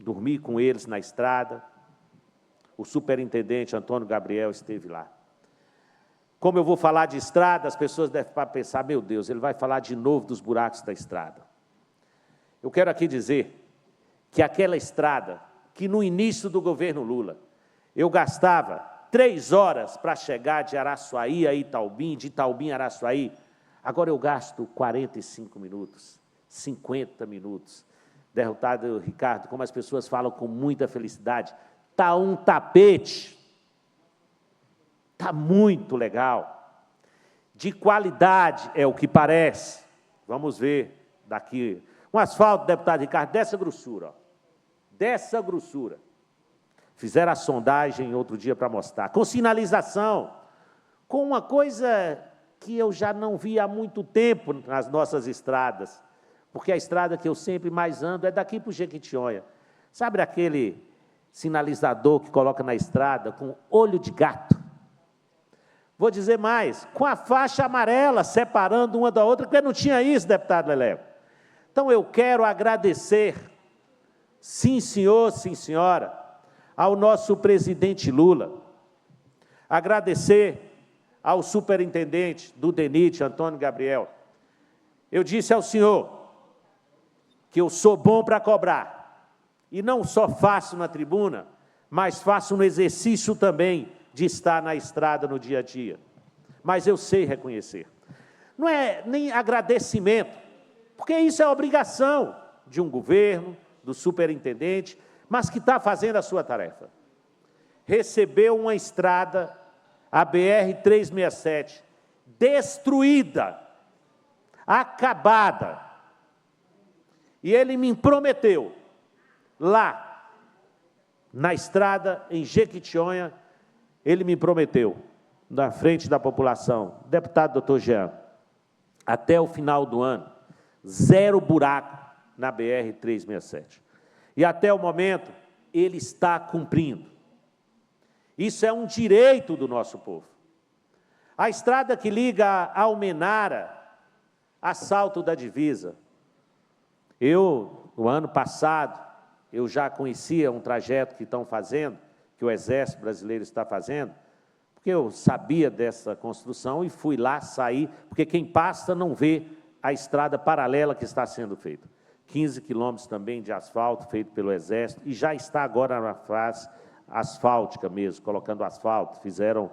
H: Dormi com eles na estrada, o superintendente Antônio Gabriel esteve lá. Como eu vou falar de estrada, as pessoas devem pensar, meu Deus, ele vai falar de novo dos buracos da estrada. Eu quero aqui dizer que aquela estrada, que no início do governo Lula, eu gastava 3 horas para chegar de Araçuaí a Itaubim, de Itaubim a Araçuaí, agora eu gasto 45 minutos, 50 minutos. Deputado Ricardo, como as pessoas falam com muita felicidade, está um tapete, está muito legal, de qualidade é o que parece. Vamos ver daqui. Um asfalto, deputado Ricardo, dessa grossura, ó, dessa grossura. Fizeram a sondagem outro dia para mostrar, com sinalização, com uma coisa que eu já não vi há muito tempo nas nossas estradas, porque a estrada que eu sempre mais ando é daqui para o Jequitinhonha. Sabe aquele sinalizador que coloca na estrada com olho de gato? Vou dizer mais, com a faixa amarela separando uma da outra, porque não tinha isso, deputado Lelé. Então, eu quero agradecer, sim, senhor, sim, senhora, ao nosso presidente Lula, agradecer ao superintendente do DENIT, Antônio Gabriel. Eu disse ao senhor que eu sou bom para cobrar, e não só faço na tribuna, mas faço no exercício também de estar na estrada no dia a dia. Mas eu sei reconhecer. Não é nem agradecimento, porque isso é obrigação de um governo, do superintendente, mas que está fazendo a sua tarefa. Recebeu uma estrada, a BR-367, destruída, acabada. E ele me prometeu, lá, na estrada, em Jequitinhonha, ele me prometeu, na frente da população, deputado doutor Jean, até o final do ano, 0 buraco na BR-367. E até o momento, ele está cumprindo. Isso é um direito do nosso povo. A estrada que liga Almenara a Salto da Divisa. No ano passado, eu já conhecia um trajeto que estão fazendo, que o Exército Brasileiro está fazendo, porque eu sabia dessa construção e fui lá, saí, porque quem passa não vê a estrada paralela que está sendo feita. 15 quilômetros também de asfalto feito pelo Exército, e já está agora na fase asfáltica mesmo, colocando asfalto, fizeram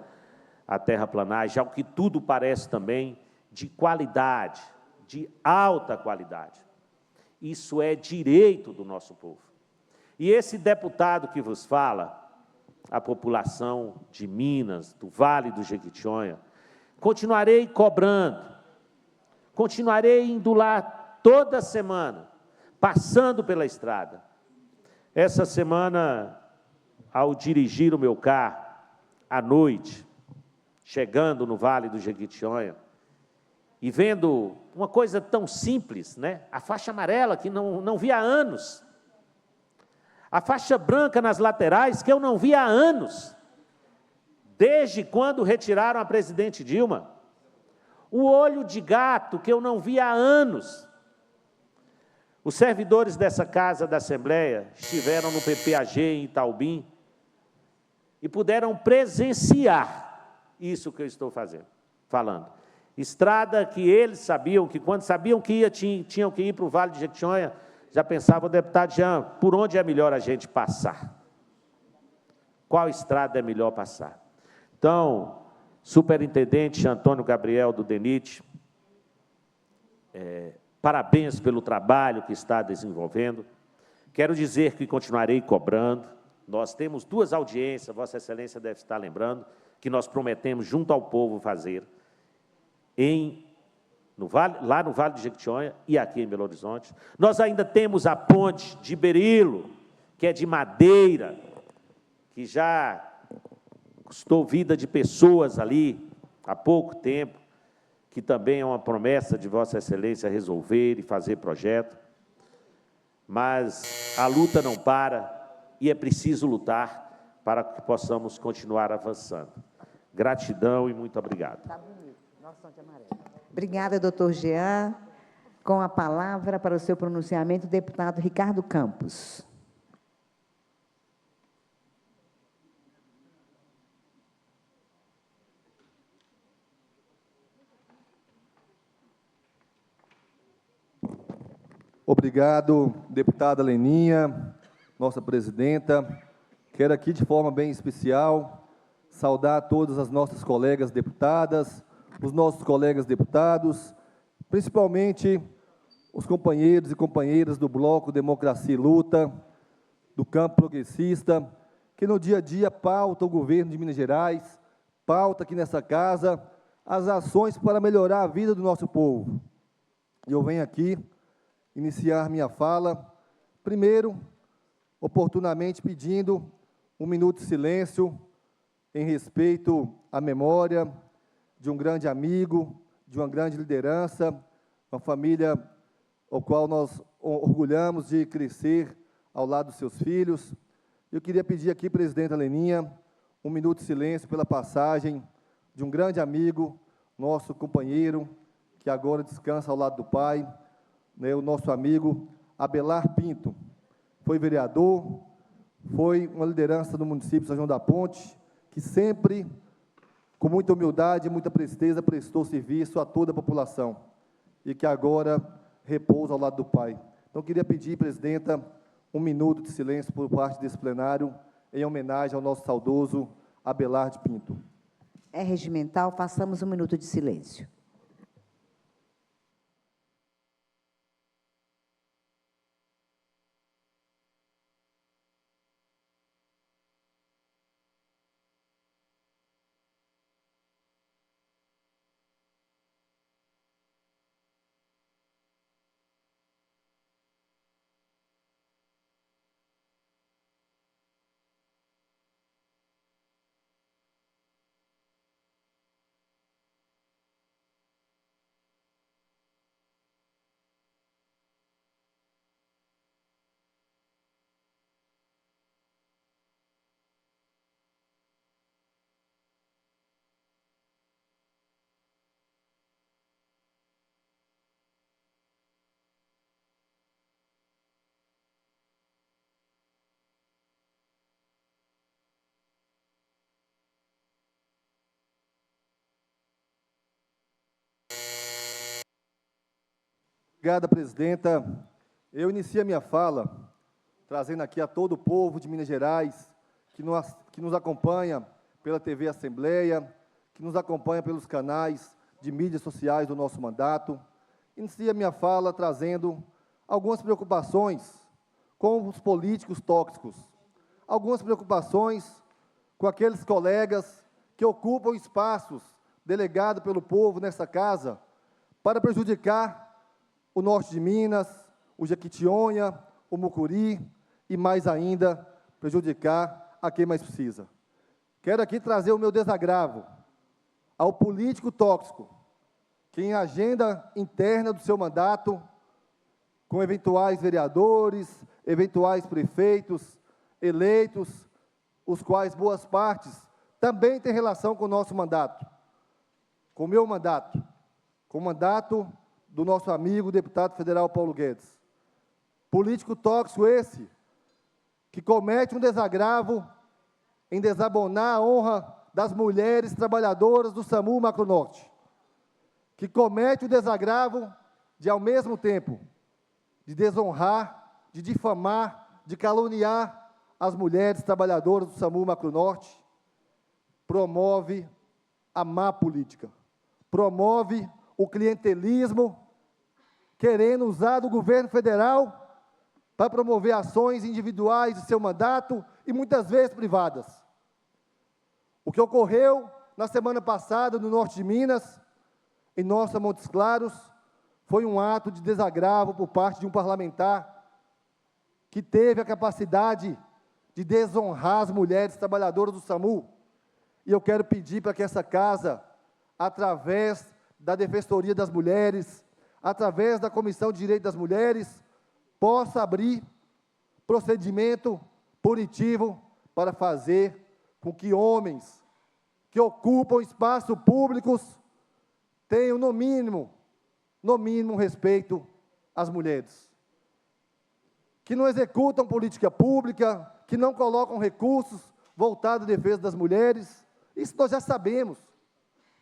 H: a terraplanagem, ao que tudo parece também de qualidade, de alta qualidade. Isso é direito do nosso povo. E esse deputado que vos fala, a população de Minas, do Vale do Jequitinhonha, continuarei cobrando, continuarei indo lá toda semana, passando pela estrada. Essa semana, ao dirigir o meu carro, à noite, chegando no Vale do Jequitinhonha, e vendo uma coisa tão simples, né? A faixa amarela, que não via há anos, a faixa branca nas laterais, que eu não via há anos, desde quando retiraram a presidente Dilma, o olho de gato, que eu não via há anos. Os servidores dessa Casa da Assembleia estiveram no PPAG em Itaubim e puderam presenciar isso que eu estou falando. Estrada que eles sabiam, que quando sabiam que tinham que ir para o Vale de Jequitinhonha, já pensava o deputado Jean, por onde é melhor a gente passar? Qual estrada é melhor passar? Então, superintendente Antônio Gabriel do DENIT, parabéns pelo trabalho que está desenvolvendo. Quero dizer que continuarei cobrando. Nós temos 2 audiências, Vossa Excelência deve estar lembrando, que nós prometemos junto ao povo fazer, lá no Vale de Jequitinhonha e aqui em Belo Horizonte. Nós ainda temos a ponte de Berilo, que é de madeira, que já custou vida de pessoas ali há pouco tempo, que também é uma promessa de Vossa Excelência resolver e fazer projeto. Mas a luta não para e é preciso lutar para que possamos continuar avançando. Gratidão e muito obrigado.
C: Obrigada, doutor Jean. Com a palavra para o seu pronunciamento, o deputado Ricardo Campos.
J: Obrigado, deputada Leninha, nossa presidenta. Quero aqui, de forma bem especial, saudar todas as nossas colegas deputadas, os nossos colegas deputados, principalmente os companheiros e companheiras do Bloco Democracia e Luta, do campo progressista, que no dia a dia pauta o governo de Minas Gerais, pauta aqui nessa casa as ações para melhorar a vida do nosso povo. E eu venho aqui iniciar minha fala, primeiro, oportunamente pedindo um minuto de silêncio em respeito à memória de um grande amigo, de uma grande liderança, uma família ao qual nós orgulhamos de crescer ao lado dos seus filhos. Eu queria pedir aqui, presidenta Leninha, um minuto de silêncio pela passagem de um grande amigo, nosso companheiro, que agora descansa ao lado do pai, né, o nosso amigo Abelar Pinto. Foi vereador, foi uma liderança do município de São João da Ponte, que sempre, com muita humildade e muita presteza, prestou serviço a toda a população, e que agora repousa ao lado do pai. Então, queria pedir, presidenta, um minuto de silêncio por parte desse plenário, em homenagem ao nosso saudoso Abelar de Pinto.
C: É regimental, façamos um minuto de silêncio.
J: Obrigada, presidenta. Eu inicio a minha fala trazendo aqui a todo o povo de Minas Gerais que nos acompanha pela TV Assembleia, que nos acompanha pelos canais de mídias sociais do nosso mandato. Inicio a minha fala trazendo algumas preocupações com os políticos tóxicos, algumas preocupações com aqueles colegas que ocupam espaços delegados pelo povo nessa casa para prejudicar o norte de Minas, o Jequitinhonha, o Mucuri e, mais ainda, prejudicar a quem mais precisa. Quero aqui trazer o meu desagravo ao político tóxico que, em agenda interna do seu mandato, com eventuais vereadores, eventuais prefeitos eleitos, os quais boas partes também têm relação com o nosso mandato, com o meu mandato, com o mandato do nosso amigo deputado federal Paulo Guedes. Político tóxico esse, que comete um desagravo em desabonar a honra das mulheres trabalhadoras do SAMU Macro Norte, que comete o desagravo de, ao mesmo tempo, de desonrar, de difamar, de caluniar as mulheres trabalhadoras do SAMU Macro Norte, promove a má política, promove o clientelismo, querendo usar do governo federal para promover ações individuais de seu mandato e muitas vezes privadas. O que ocorreu na semana passada no norte de Minas, em nossa Montes Claros, foi um ato de desagravo por parte de um parlamentar que teve a capacidade de desonrar as mulheres trabalhadoras do SAMU. E eu quero pedir para que essa casa, através da Defensoria das Mulheres, através da Comissão de Direitos das Mulheres, possa abrir procedimento punitivo para fazer com que homens que ocupam espaços públicos tenham, no mínimo, respeito às mulheres. Que não executam política pública, que não colocam recursos voltados à defesa das mulheres, isso nós já sabemos,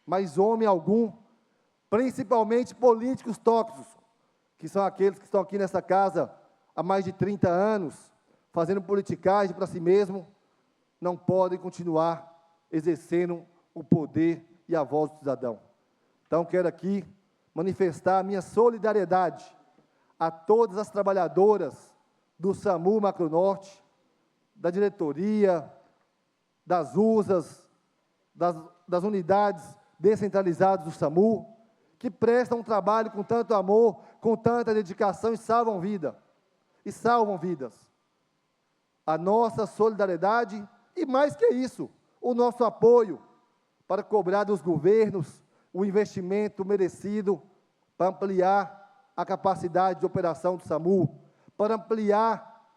J: mas homem algum, principalmente políticos tóxicos, que são aqueles que estão aqui nessa casa há mais de 30 anos, fazendo politicagem para si mesmo, não podem continuar exercendo o poder e a voz do cidadão. Então, quero aqui manifestar a minha solidariedade a todas as trabalhadoras do SAMU Macro Norte, da diretoria, das USAs, das unidades descentralizadas do SAMU, que prestam um trabalho com tanto amor, com tanta dedicação e salvam vidas. A nossa solidariedade e, mais que isso, o nosso apoio para cobrar dos governos o investimento merecido para ampliar a capacidade de operação do SAMU, para ampliar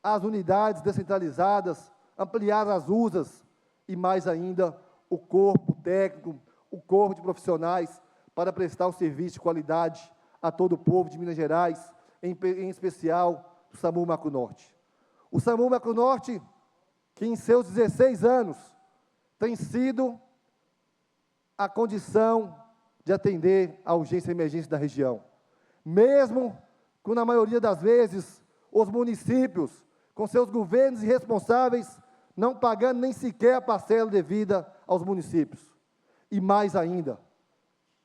J: as unidades descentralizadas, ampliar as USAs e, mais ainda, o corpo técnico, o corpo de profissionais para prestar um serviço de qualidade a todo o povo de Minas Gerais, em especial o SAMU Macro Norte. O SAMU Macro Norte, que em seus 16 anos tem sido a condição de atender a urgência e emergência da região. Mesmo que, na maioria das vezes, os municípios, com seus governos irresponsáveis, não pagando nem sequer a parcela devida aos municípios. E mais ainda,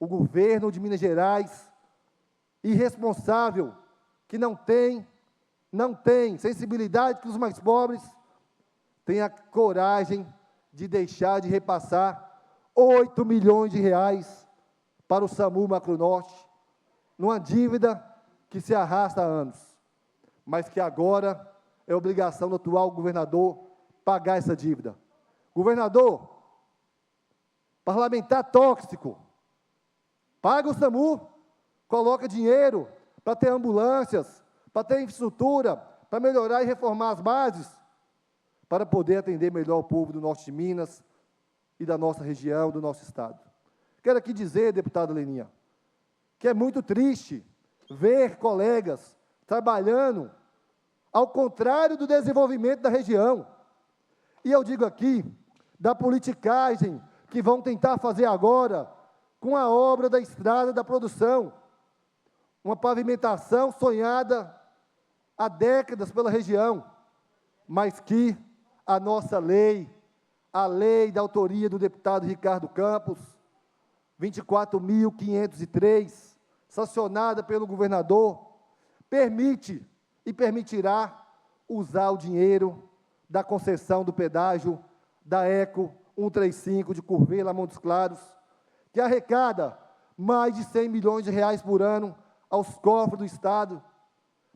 J: o governo de Minas Gerais, irresponsável, que não tem sensibilidade com os mais pobres, tem a coragem de deixar de repassar 8 milhões de reais para o SAMU Macro Norte, numa dívida que se arrasta há anos, mas que agora é obrigação do atual governador pagar essa dívida. Governador, parlamentar tóxico, paga o SAMU, coloca dinheiro para ter ambulâncias, para ter infraestrutura, para melhorar e reformar as bases, para poder atender melhor o povo do norte de Minas e da nossa região, do nosso estado. Quero aqui dizer, deputada Leninha, que é muito triste ver colegas trabalhando ao contrário do desenvolvimento da região. E eu digo aqui, da politicagem que vão tentar fazer agora com a obra da estrada da produção. uma pavimentação sonhada há décadas pela região, mas que a nossa lei, a lei da autoria do deputado Ricardo Campos, 24.503, sancionada pelo governador, permite e permitirá usar o dinheiro da concessão do pedágio da ECO 135 de Curvelo a Montes Claros, que arrecada mais de 100 milhões de reais por ano aos cofres do Estado,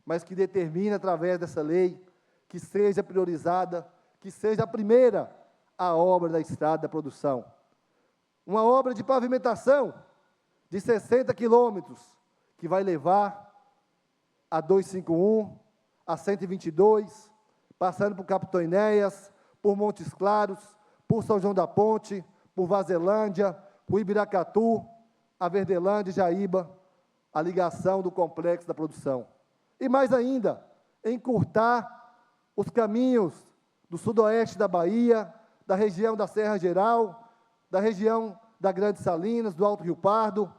J: mas que determina, através dessa lei, que seja priorizada, que seja a primeira a obra da estrada da produção. Uma obra de pavimentação de 60 quilômetros, que vai levar a 251, a 122, passando por Capitão Enéas, por Montes Claros, por São João da Ponte, por Vazelândia, por Ibiracatu, a Verdelândia e Jaíba, a ligação do complexo da produção. E mais ainda, encurtar os caminhos do sudoeste da Bahia, da região da Serra Geral, da região da Grande Salinas, do Alto Rio Pardo,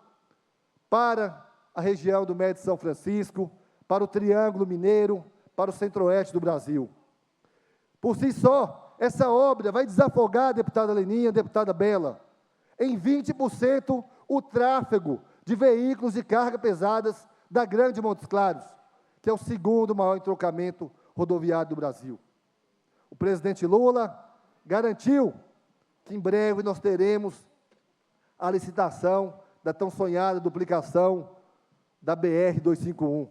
J: para a região do Médio São Francisco, para o Triângulo Mineiro, para o centro-oeste do Brasil. Por si só, essa obra vai desafogar, deputada Leninha, deputada Bela, em 20% o tráfego de veículos de carga pesadas da Grande Montes Claros, que é o segundo maior entrocamento rodoviário do Brasil. O presidente Lula garantiu que em breve nós teremos a licitação da tão sonhada duplicação da BR-251. O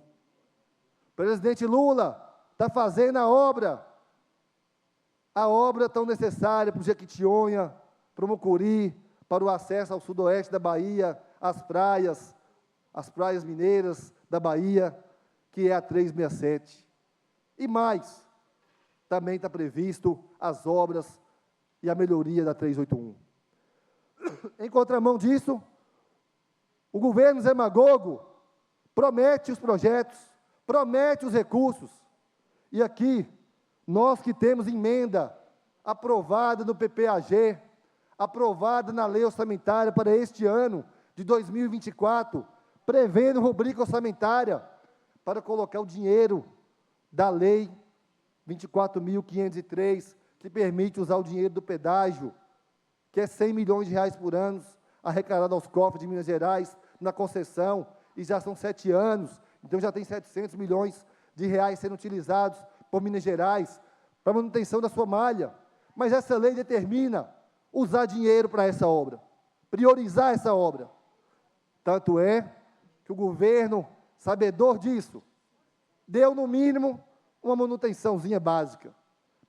J: presidente Lula está fazendo a obra tão necessária para o Jequitinhonha, para o Mucuri, para o acesso ao sudoeste da Bahia, as praias mineiras da Bahia, que é a 367. E mais, também está previsto as obras e a melhoria da 381. Em contramão disso, o governo Zé Magogo promete os projetos, promete os recursos, e aqui, nós que temos emenda aprovada no PPAG, aprovada na lei orçamentária para este ano de 2024, prevendo rubrica orçamentária para colocar o dinheiro da lei 24.503, que permite usar o dinheiro do pedágio, que é 100 milhões de reais por ano, arrecadado aos cofres de Minas Gerais, na concessão, e já são 7 anos, então já tem 700 milhões de reais sendo utilizados por Minas Gerais, para manutenção da sua malha. Mas essa lei determina usar dinheiro para essa obra, priorizar essa obra. Tanto é que o governo, sabedor disso, deu, no mínimo, uma manutençãozinha básica,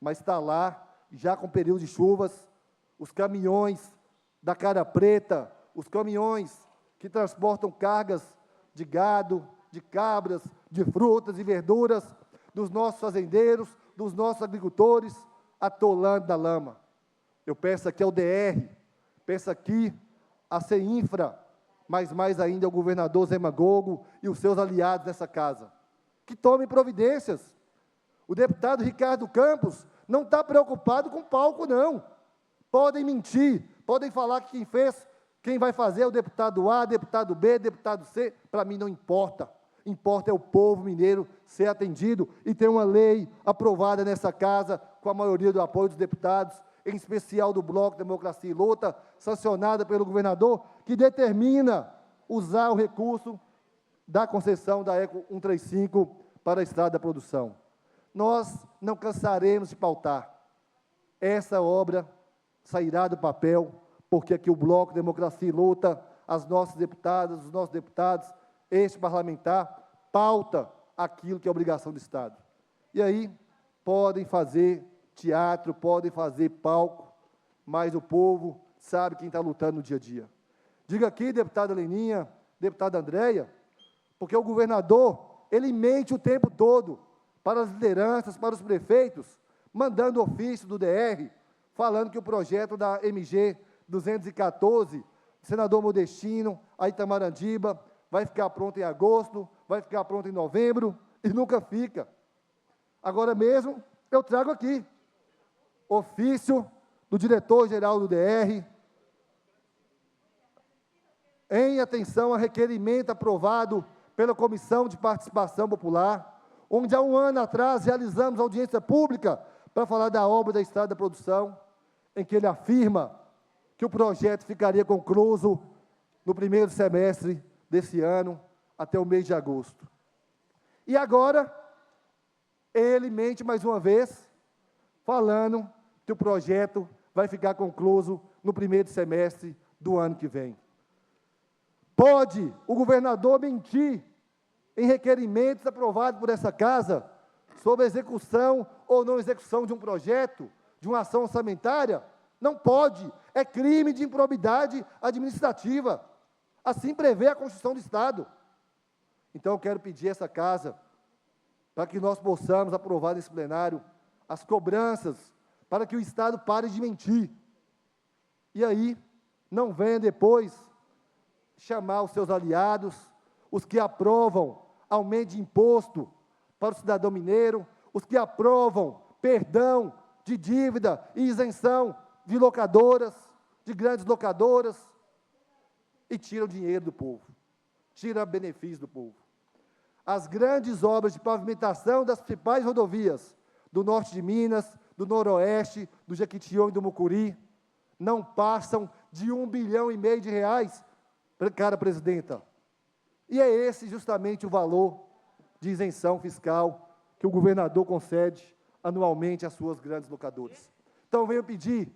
J: mas está lá, já com período de chuvas, os caminhões da Cara Preta, os caminhões que transportam cargas de gado, de cabras, de frutas e verduras, dos nossos fazendeiros, dos nossos agricultores, atolando da lama. Eu peço aqui ao DR, peço aqui a CEINFRA, mas mais ainda ao governador Zé Magogo e os seus aliados nessa casa, que tomem providências. O deputado Ricardo Campos não está preocupado com palco, não. Podem mentir, podem falar que quem vai fazer é o deputado A, deputado B, deputado C, para mim não importa. Importa é o povo mineiro ser atendido e ter uma lei aprovada nessa casa, com a maioria do apoio dos deputados, em especial do Bloco Democracia e Luta, sancionada pelo governador, que determina usar o recurso da concessão da ECO 135 para a estrada da produção. Nós não cansaremos de pautar. Essa obra sairá do papel, porque aqui o Bloco Democracia e Luta, as nossas deputadas, os nossos deputados, este parlamentar, pauta aquilo que é obrigação do Estado. E aí, podem fazer teatro, podem fazer palco, mas o povo sabe quem está lutando no dia a dia. Diga aqui, deputada Leninha, deputada Andréia, porque o governador, ele mente o tempo todo para as lideranças, para os prefeitos, mandando ofício do DR, falando que o projeto da MG 214, senador Modestino, a Itamarandiba, vai ficar pronto em agosto, vai ficar pronto em novembro, e nunca fica. Agora mesmo, eu trago aqui, ofício do diretor-geral do DR, em atenção a requerimento aprovado pela Comissão de Participação Popular, onde há um ano atrás realizamos audiência pública para falar da obra da Estrada da Produção, em que ele afirma que o projeto ficaria concluído no primeiro semestre desse ano, até o mês de agosto. E agora, ele mente mais uma vez, falando que o projeto vai ficar concluído no primeiro semestre do ano que vem. Pode o governador mentir em requerimentos aprovados por essa casa sobre a execução ou não execução de um projeto, de uma ação orçamentária? Não pode, é crime de improbidade administrativa. Assim prevê a Constituição do Estado. Então, eu quero pedir a essa casa, para que nós possamos aprovar nesse plenário as cobranças, para que o Estado pare de mentir. E aí, não venha depois chamar os seus aliados, os que aprovam aumento de imposto para o cidadão mineiro, os que aprovam perdão de dívida e isenção de locadoras, de grandes locadoras, e tiram dinheiro do povo, tiram benefício do povo. As grandes obras de pavimentação das principais rodovias do norte de Minas, do noroeste, do Jequitinhonha e do Mucuri, não passam de R$ 1,5 bilhão de reais, cara presidenta. E é esse justamente o valor de isenção fiscal que o governador concede anualmente às suas grandes locadoras. Então, venho pedir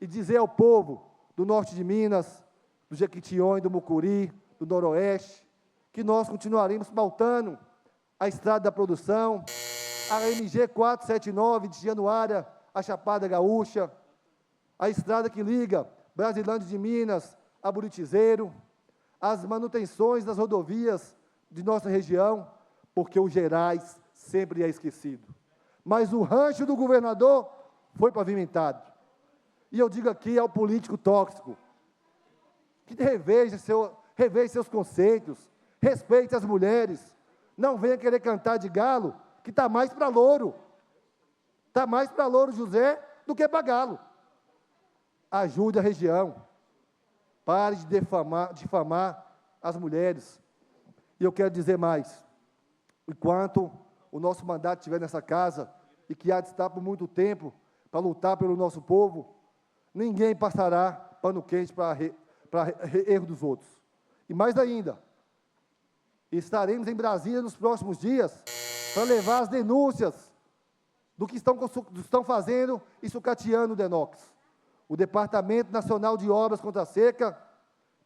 J: e dizer ao povo do norte de Minas, do Jequitinhonha e do Mucuri, do noroeste, que nós continuaremos pautando a Estrada da Produção, a MG 479 de Januária a Chapada Gaúcha, a estrada que liga Brasilândia de Minas a Buritizeiro, as manutenções das rodovias de nossa região, porque o Gerais sempre é esquecido. Mas o rancho do governador foi pavimentado. E eu digo aqui ao político tóxico, que reveja seus conceitos, respeite as mulheres, não venha querer cantar de galo, que está mais para louro. Está mais para louro José do que para galo. Ajude a região. Pare de difamar as mulheres. E eu quero dizer mais. Enquanto o nosso mandato estiver nessa casa, e que há de estar por muito tempo, para lutar pelo nosso povo, ninguém passará pano quente para erro dos outros. E mais ainda, estaremos em Brasília nos próximos dias para levar as denúncias do que estão fazendo e sucateando o DENOX. O Departamento Nacional de Obras contra a Seca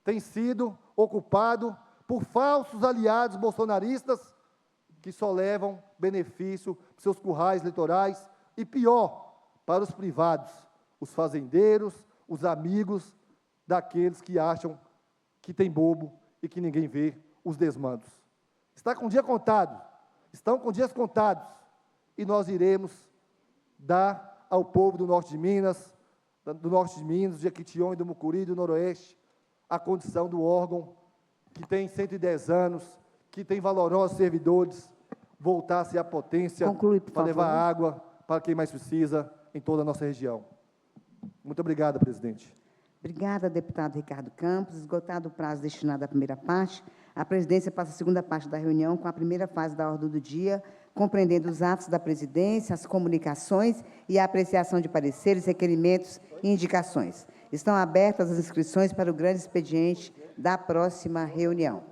J: tem sido ocupado por falsos aliados bolsonaristas que só levam benefício para seus currais eleitorais e, pior, para os privados, os fazendeiros, os amigos daqueles que acham que tem bobo e que ninguém vê os desmandos. Está com dia contado, estão com dias contados, e nós iremos dar ao povo do norte de Minas, do Jequitinhonha, do Mucuri, do Noroeste, a condição do órgão que tem 110 anos, que tem valorosos servidores, voltar a ser a potência para levar água para quem mais precisa em toda a nossa região. Muito obrigado, presidente.
C: Obrigada, deputado Ricardo Campos. Esgotado o prazo destinado à primeira parte, a presidência passa a segunda parte da reunião com a primeira fase da ordem do dia, compreendendo os atos da presidência, as comunicações e a apreciação de pareceres, requerimentos e indicações. Estão abertas as inscrições para o grande expediente da próxima reunião.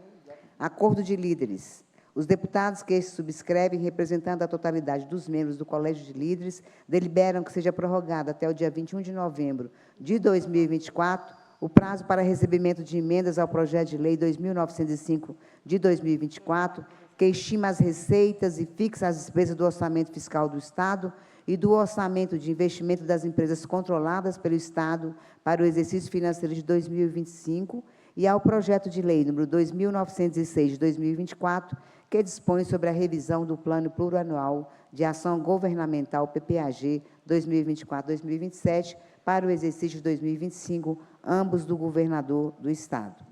C: Acordo de líderes. Os deputados que este subscrevem, representando a totalidade dos membros do Colégio de Líderes, deliberam que seja prorrogado até o dia 21 de novembro de 2024 o prazo para recebimento de emendas ao projeto de lei 2.905 de 2024, que estima as receitas e fixa as despesas do orçamento fiscal do Estado e do orçamento de investimento das empresas controladas pelo Estado para o exercício financeiro de 2025, e ao projeto de lei número 2.906 de 2024, que dispõe sobre a revisão do Plano Plurianual de Ação Governamental PPAG 2024-2027 para o exercício de 2025, ambos do governador do Estado.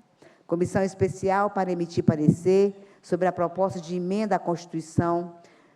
C: Comissão especial para emitir parecer sobre a proposta de emenda à Constituição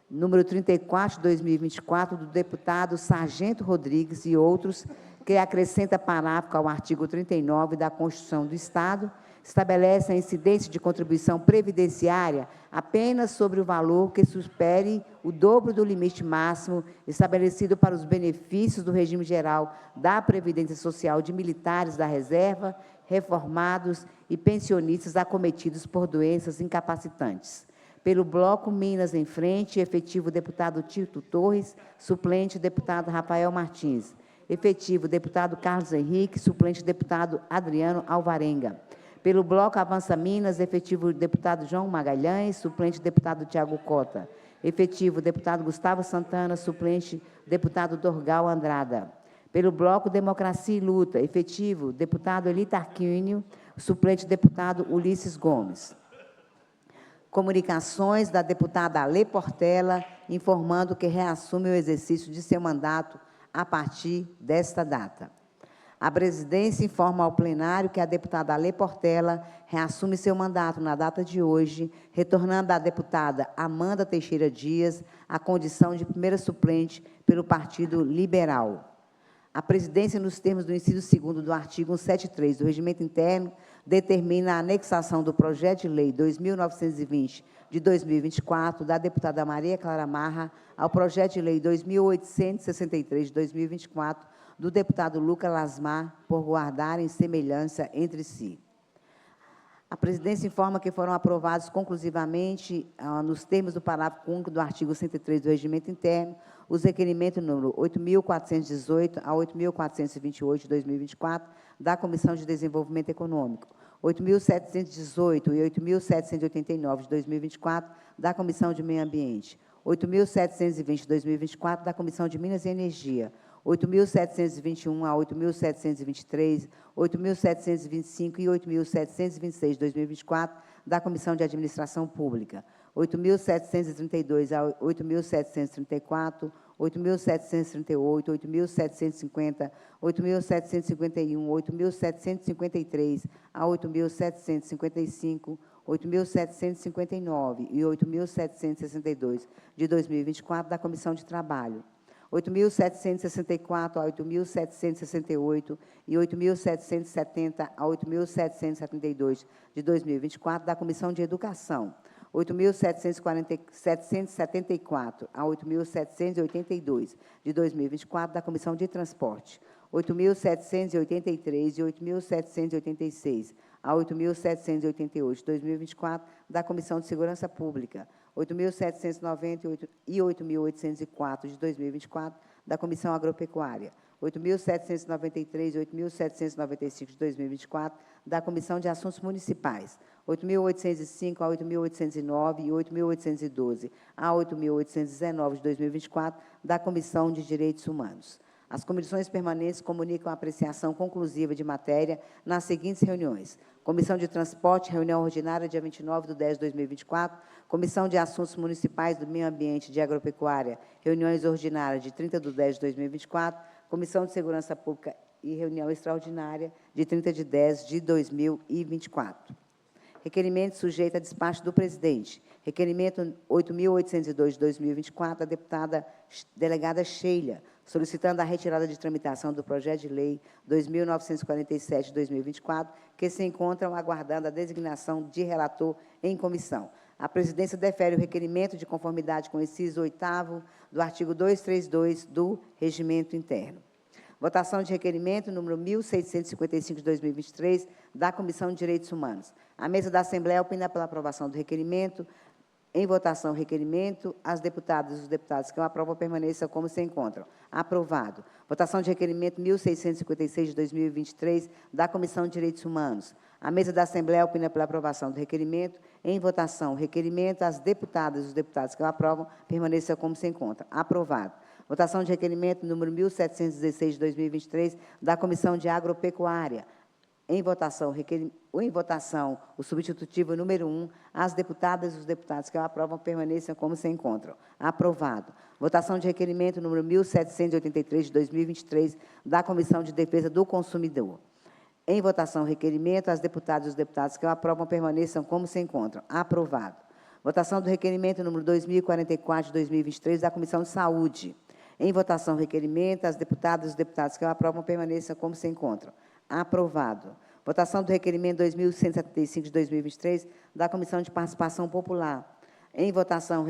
C: número 34 de 2024 do deputado Sargento Rodrigues e outros, que acrescenta parágrafo ao artigo 39 da Constituição do Estado, estabelece a incidência de contribuição previdenciária apenas sobre o valor que supere o dobro do limite máximo estabelecido para os benefícios do regime geral da Previdência Social de militares da reserva, reformados e pensionistas acometidos por doenças incapacitantes. Pelo bloco Minas em Frente, efetivo deputado Tito Torres, suplente deputado Rafael Martins. Efetivo deputado Carlos Henrique, suplente deputado Adriano Alvarenga. Pelo bloco Avança Minas, efetivo deputado João Magalhães, suplente deputado Tiago Cota. Efetivo deputado Gustavo Santana, suplente deputado Dorgal Andrada. Pelo bloco Democracia e Luta, efetivo deputado Eli Tarquínio, suplente deputado Ulisses Gomes. Comunicações da deputada Alê Portela, informando que reassume o exercício de seu mandato a partir desta data. A presidência informa ao plenário que a deputada Alê Portela reassume seu mandato na data de hoje, retornando à deputada Amanda Teixeira Dias a condição de primeira suplente pelo Partido Liberal. A presidência, nos termos do inciso 2º do artigo 173 do Regimento Interno, determina a anexação do projeto de lei 2.920 de 2024, da deputada Maria Clara Marra, ao projeto de lei 2.863 de 2024, do deputado Lucas Lasmar, por guardarem semelhança entre si. A presidência informa que foram aprovados conclusivamente, nos termos do parágrafo único do artigo 103 do Regimento Interno, os requerimentos número 8.418 a 8.428 de 2024, da Comissão de Desenvolvimento Econômico, 8.718 e 8.789 de 2024, da Comissão de Meio Ambiente, 8.720 de 2024, da Comissão de Minas e Energia, 8.721 a 8.723, 8.725 e 8.726 de 2024, da Comissão de Administração Pública, 8.732 a 8.734, 8.738, 8.750, 8.751, 8.753 a 8.755, 8.759 e 8.762 de 2024, da Comissão de Trabalho, 8.764 a 8.768 e 8.770 a 8.772 de 2024, da Comissão de Educação, 8.774 a 8.782 de 2024, da Comissão de Transporte, 8.783 e 8.786 a 8.788 de 2024, da Comissão de Segurança Pública, 8.790 e 8.804 de 2024, da Comissão Agropecuária, 8.793 e 8.795 de 2024, da Comissão de Assuntos Municipais, 8.805 a 8.809 e 8.812 a 8.819 de 2024, da Comissão de Direitos Humanos. As comissões permanentes comunicam a apreciação conclusiva de matéria nas seguintes reuniões: Comissão de Transporte, reunião ordinária, dia 29/10 de 2024, Comissão de Assuntos Municipais do Meio Ambiente e de Agropecuária, reuniões ordinárias de 30/10 de 2024, Comissão de Segurança Pública e reunião extraordinária de 30/10 de 2024. Requerimento sujeito a despacho do presidente. Requerimento 8.802 de 2024, da deputada delegada Sheila, solicitando a retirada de tramitação do projeto de lei 2.947 de 2024, que se encontram aguardando a designação de relator em comissão. A presidência defere o requerimento de conformidade com o inciso 8º do artigo 232 do Regimento Interno. Votação de requerimento número 1.655 de 2023, da Comissão de Direitos Humanos. A mesa da Assembleia opina pela aprovação do requerimento. Em votação, o requerimento. As deputadas e os deputados que o aprovam permaneçam como se encontram. Aprovado. Votação de requerimento 1.656 de 2023, da Comissão de Direitos Humanos. A mesa da Assembleia opina pela aprovação do requerimento. Em votação, o requerimento. As deputadas e os deputados que o aprovam permaneçam como se encontram. Aprovado. Votação de requerimento número 1.716 de 2023, da Comissão de Agropecuária. Em votação, o substitutivo número 1, as deputadas e os deputados que o aprovam permaneçam como se encontram. Aprovado. Votação de requerimento número 1.783 de 2023, da Comissão de Defesa do Consumidor. Em votação, requerimento, as deputadas e os deputados que o aprovam permaneçam como se encontram. Aprovado. Votação do requerimento número 2044 de 2023, da Comissão de Saúde. Em votação, requerimento, as deputadas e os deputados que o aprovam permaneçam como se encontram. Aprovado. Votação do requerimento 2175 de 2023 da Comissão de Participação Popular. Em votação,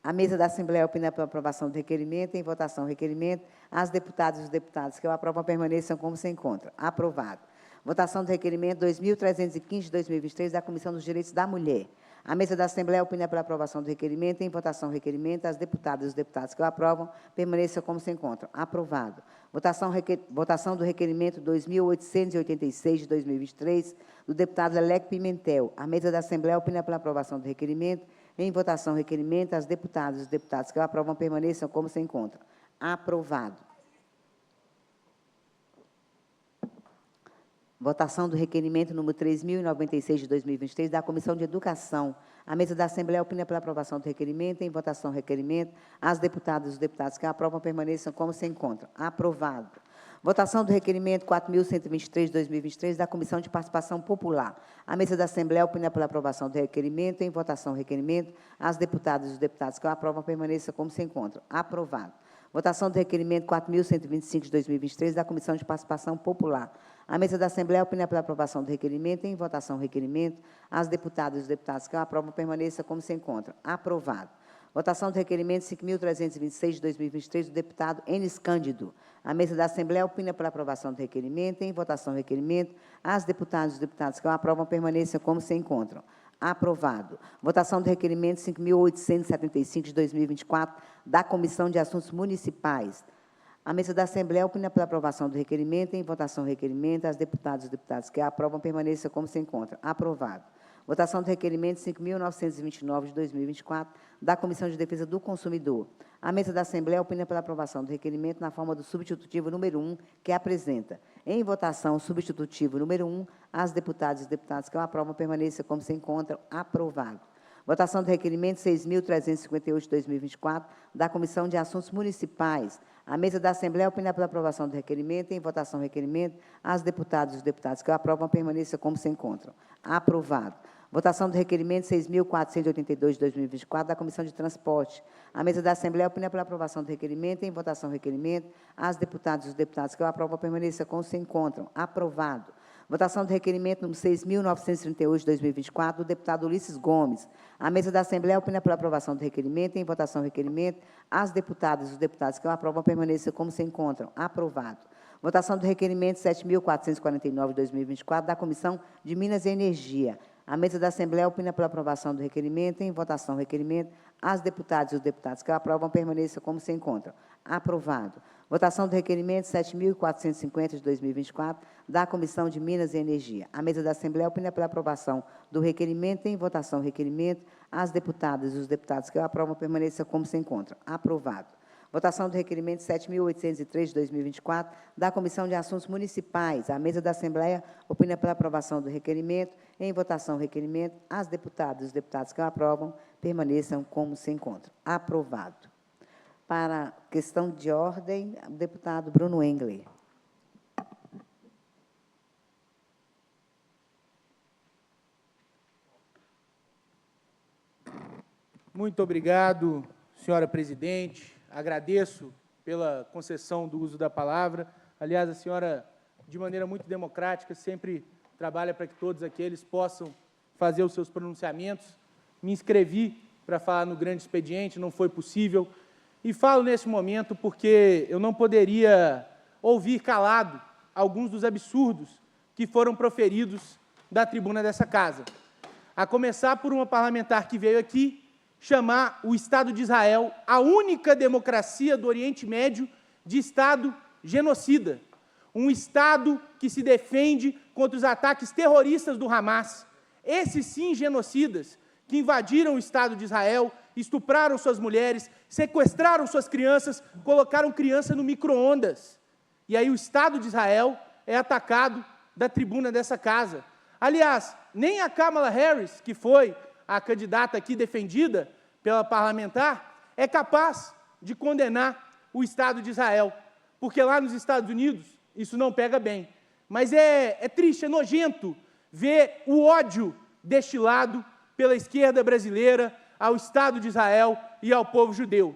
C: a mesa da Assembleia opina pela aprovação do requerimento. Em votação, requerimento. As deputadas e os deputados que o aprovam permaneçam como se encontram. Aprovado. Votação do requerimento 2315 de 2023 da Comissão dos Direitos da Mulher. A mesa da Assembleia opina pela aprovação do requerimento. Em votação, requerimento. As deputadas e os deputados que o aprovam permaneçam como se encontram. Aprovado. Votação do requerimento 2886 de 2023 do deputado Elec Pimentel. A mesa da Assembleia opina pela aprovação do requerimento. Em votação, requerimento. As deputadas e os deputados que o aprovam permaneçam como se encontram. Aprovado. Votação do requerimento número 3096 de 2023 da Comissão de Educação. A mesa da Assembleia opina pela aprovação do requerimento. Em votação, requerimento. As deputadas e os deputados que aprovam permaneçam como se encontram. Aprovado. Votação do requerimento 4123 de 2023 da Comissão de Participação Popular. A mesa da Assembleia opina pela aprovação do requerimento. Em votação, requerimento. As deputadas e os deputados que aprovam permaneçam como se encontram. Aprovado. Votação do requerimento 4125 de 2023 da Comissão de Participação Popular. A mesa da Assembleia opina pela aprovação do requerimento. Em votação, requerimento. As deputadas e os deputados que o aprovam permaneçam como se encontram. Aprovado. Votação do requerimento 5.326 de 2023 do deputado Enes Cândido. A mesa da Assembleia opina pela aprovação do requerimento. Em votação, requerimento. As deputadas e os deputados que o aprovam permaneçam como se encontram. Aprovado. Votação do requerimento 5.875 de 2024 da Comissão de Assuntos Municipais. A mesa da Assembleia opina pela aprovação do requerimento. Em votação, requerimento. As deputadas e os deputados que aprovam permaneçam como se encontram. Aprovado. Votação do requerimento 5.929 de 2024 da Comissão de Defesa do Consumidor. A mesa da Assembleia opina pela aprovação do requerimento na forma do substitutivo número 1, que apresenta. Em votação, o substitutivo número 1, as deputadas e os deputados que o aprovam permaneçam como se encontram. Aprovado. Votação do requerimento 6.358 de 2024 da Comissão de Assuntos Municipais. A mesa da Assembleia opina pela aprovação do requerimento. Em votação, requerimento. As deputadas e os deputados que o aprovam permaneçam como se encontram. Aprovado. Votação do requerimento 6.482 de 2024 da Comissão de Transporte. A mesa da Assembleia opina pela aprovação do requerimento. Em votação, requerimento. As deputadas e os deputados que o aprovam permaneçam como se encontram. Aprovado. Votação do requerimento número 6.938 de 2024 do deputado Ulisses Gomes. A mesa da Assembleia opina pela aprovação do requerimento. Em votação, requerimento. As deputadas e os deputados que o aprovam permaneçam como se encontram. Aprovado. Votação do requerimento 7.449 de 2024 da Comissão de Minas e Energia. A mesa da Assembleia opina pela aprovação do requerimento. Em votação, requerimento. As deputadas e os deputados que o aprovam permaneçam como se encontram. Aprovado. Votação do requerimento 7.450 de 2024 da Comissão de Minas e Energia. A mesa da Assembleia opina pela aprovação do requerimento. Em votação, requerimento. As deputadas e os deputados que o aprovam permaneçam como se encontram. Aprovado. Votação do requerimento 7.803 de 2024 da Comissão de Assuntos Municipais. A mesa da Assembleia opina pela aprovação do requerimento. Em votação, requerimento. As deputadas e os deputados que o aprovam permaneçam como se encontram. Aprovado. Para questão de ordem, o deputado Bruno Engler.
K: Muito obrigado, senhora presidente. Agradeço pela concessão do uso da palavra. Aliás, a senhora, de maneira muito democrática, sempre trabalha para que todos aqueles possam fazer os seus pronunciamentos. Me inscrevi para falar no grande expediente, não foi possível. E falo nesse momento porque eu não poderia ouvir calado alguns dos absurdos que foram proferidos da tribuna dessa casa. A começar por uma parlamentar que veio aqui chamar o Estado de Israel, a única democracia do Oriente Médio, de Estado genocida. Um Estado que se defende contra os ataques terroristas do Hamas. Esses sim genocidas, que invadiram o Estado de Israel, estupraram suas mulheres, sequestraram suas crianças, colocaram criança no micro-ondas. E aí o Estado de Israel é atacado da tribuna dessa casa. Aliás, nem a Kamala Harris, que foi a candidata aqui defendida pela parlamentar, é capaz de condenar o Estado de Israel, porque lá nos Estados Unidos isso não pega bem. Mas é triste, é nojento ver o ódio destilado pela esquerda brasileira ao Estado de Israel e ao povo judeu.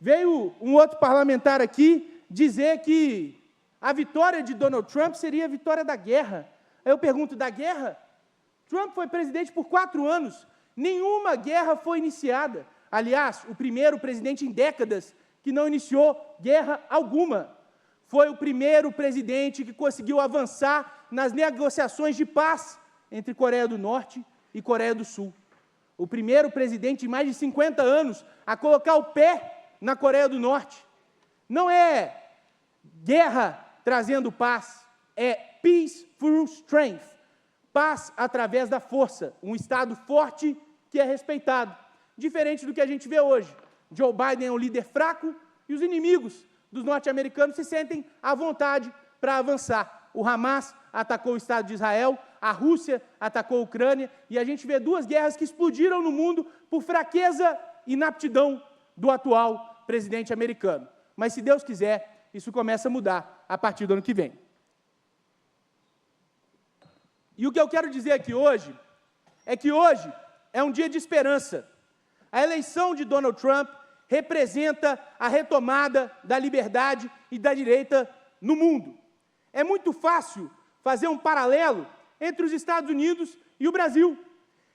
K: Veio um outro parlamentar aqui dizer que A vitória de Donald Trump seria a vitória da guerra. Aí eu pergunto, da guerra? Trump foi presidente por 4 anos. Nenhuma guerra foi iniciada. Aliás, o primeiro presidente em décadas que não iniciou guerra alguma. Foi o primeiro presidente que conseguiu avançar nas negociações de paz entre Coreia do Norte e Coreia do Sul. O primeiro presidente em mais de 50 anos a colocar o pé na Coreia do Norte. Não é guerra trazendo paz, é peace through strength. Paz através da força. Um Estado forte que é respeitado. Diferente do que a gente vê hoje. Joe Biden é um líder fraco e os inimigos dos norte-americanos se sentem à vontade para avançar. O Hamas atacou o Estado de Israel, a Rússia atacou a Ucrânia, e a gente vê 2 guerras que explodiram no mundo por fraqueza e inaptidão do atual presidente americano. Mas, se Deus quiser, isso começa a mudar a partir do ano que vem. E o que eu quero dizer aqui hoje é que hoje é um dia de esperança. A eleição de Donald Trump representa a retomada da liberdade e da direita no mundo. É muito fácil fazer um paralelo entre os Estados Unidos e o Brasil.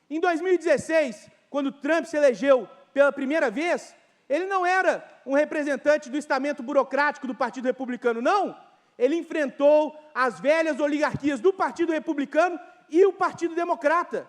K: Em 2016, quando Trump se elegeu pela primeira vez, ele não era um representante do estamento burocrático do Partido Republicano, não. Ele enfrentou as velhas oligarquias do Partido Republicano e o Partido Democrata,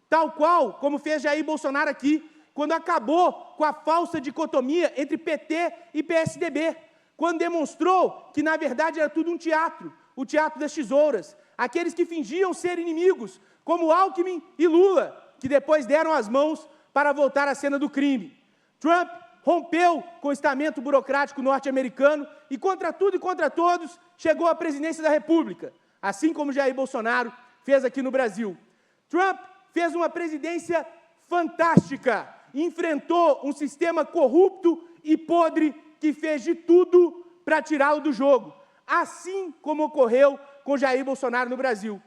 K: tal qual como fez Jair Bolsonaro aqui, quando acabou com a falsa dicotomia entre PT e PSDB, quando demonstrou que, na verdade, era tudo um teatro, o teatro das tesouras, aqueles que fingiam ser inimigos, como Alckmin e Lula, que depois deram as mãos para voltar à cena do crime. Trump rompeu com o estamento burocrático norte-americano e, contra tudo e contra todos, chegou à presidência da República, assim como Jair Bolsonaro fez aqui no Brasil. Trump fez uma presidência fantástica, enfrentou um sistema corrupto e podre que fez de tudo para tirá-lo do jogo, assim como ocorreu com Jair Bolsonaro no Brasil.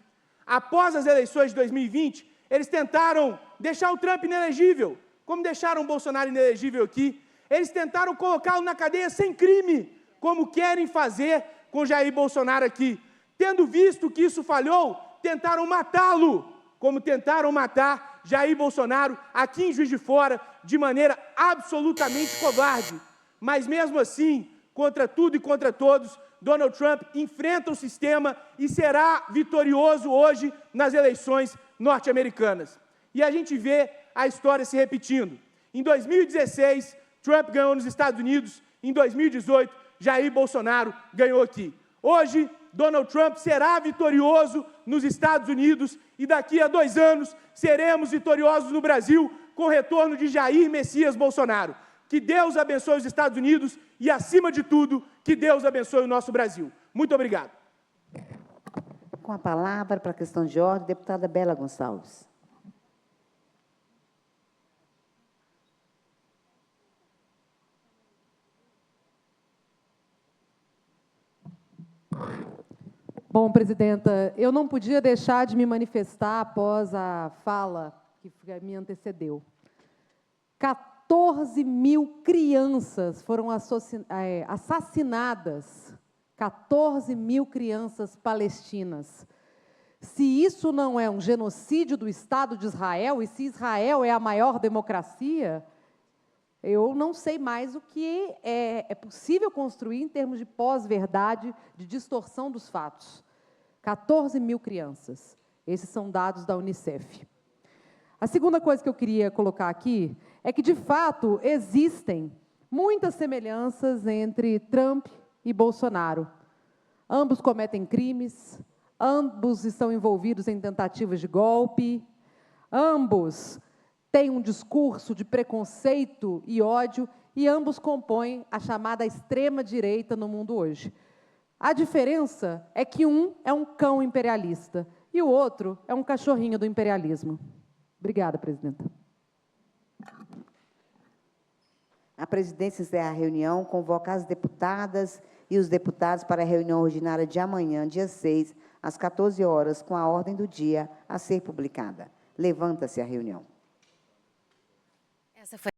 K: Após as eleições de 2020, eles tentaram deixar o Trump inelegível, como deixaram o Bolsonaro inelegível aqui. Eles tentaram colocá-lo na cadeia sem crime, como querem fazer com Jair Bolsonaro aqui. Tendo visto que isso falhou, tentaram matá-lo, como tentaram matar Jair Bolsonaro aqui em Juiz de Fora, de maneira absolutamente covarde. Mas mesmo assim, contra tudo e contra todos, Donald Trump enfrenta o sistema e será vitorioso hoje nas eleições norte-americanas. E a gente vê a história se repetindo. Em 2016, Trump ganhou nos Estados Unidos. Em 2018, Jair Bolsonaro ganhou aqui. Hoje, Donald Trump será vitorioso nos Estados Unidos e daqui a 2 anos seremos vitoriosos no Brasil com o retorno de Jair Messias Bolsonaro. Que Deus abençoe os Estados Unidos e, acima de tudo, que Deus abençoe o nosso Brasil. Muito obrigado.
C: Com a palavra para a questão de ordem, deputada Bela Gonçalves.
F: Bom, presidenta, eu não podia deixar de me manifestar após a fala que me antecedeu. 14 mil crianças foram assassinadas, 14 mil crianças palestinas. Se isso não é um genocídio do Estado de Israel, e se Israel é a maior democracia, eu não sei mais o que é possível construir em termos de pós-verdade, de distorção dos fatos. 14 mil crianças. Esses são dados da Unicef. A segunda coisa que eu queria colocar aqui é que, de fato, existem muitas semelhanças entre Trump e Bolsonaro. Ambos cometem crimes, ambos estão envolvidos em tentativas de golpe, ambos têm um discurso de preconceito e ódio, e ambos compõem a chamada extrema-direita no mundo hoje. A diferença é que um é um cão imperialista e o outro é um cachorrinho do imperialismo. Obrigada, presidenta.
C: A presidência encerra a reunião, convoca as deputadas e os deputados para a reunião ordinária de amanhã, dia 6, às 14 horas, com a ordem do dia a ser publicada. Levanta-se a reunião.
A: Essa foi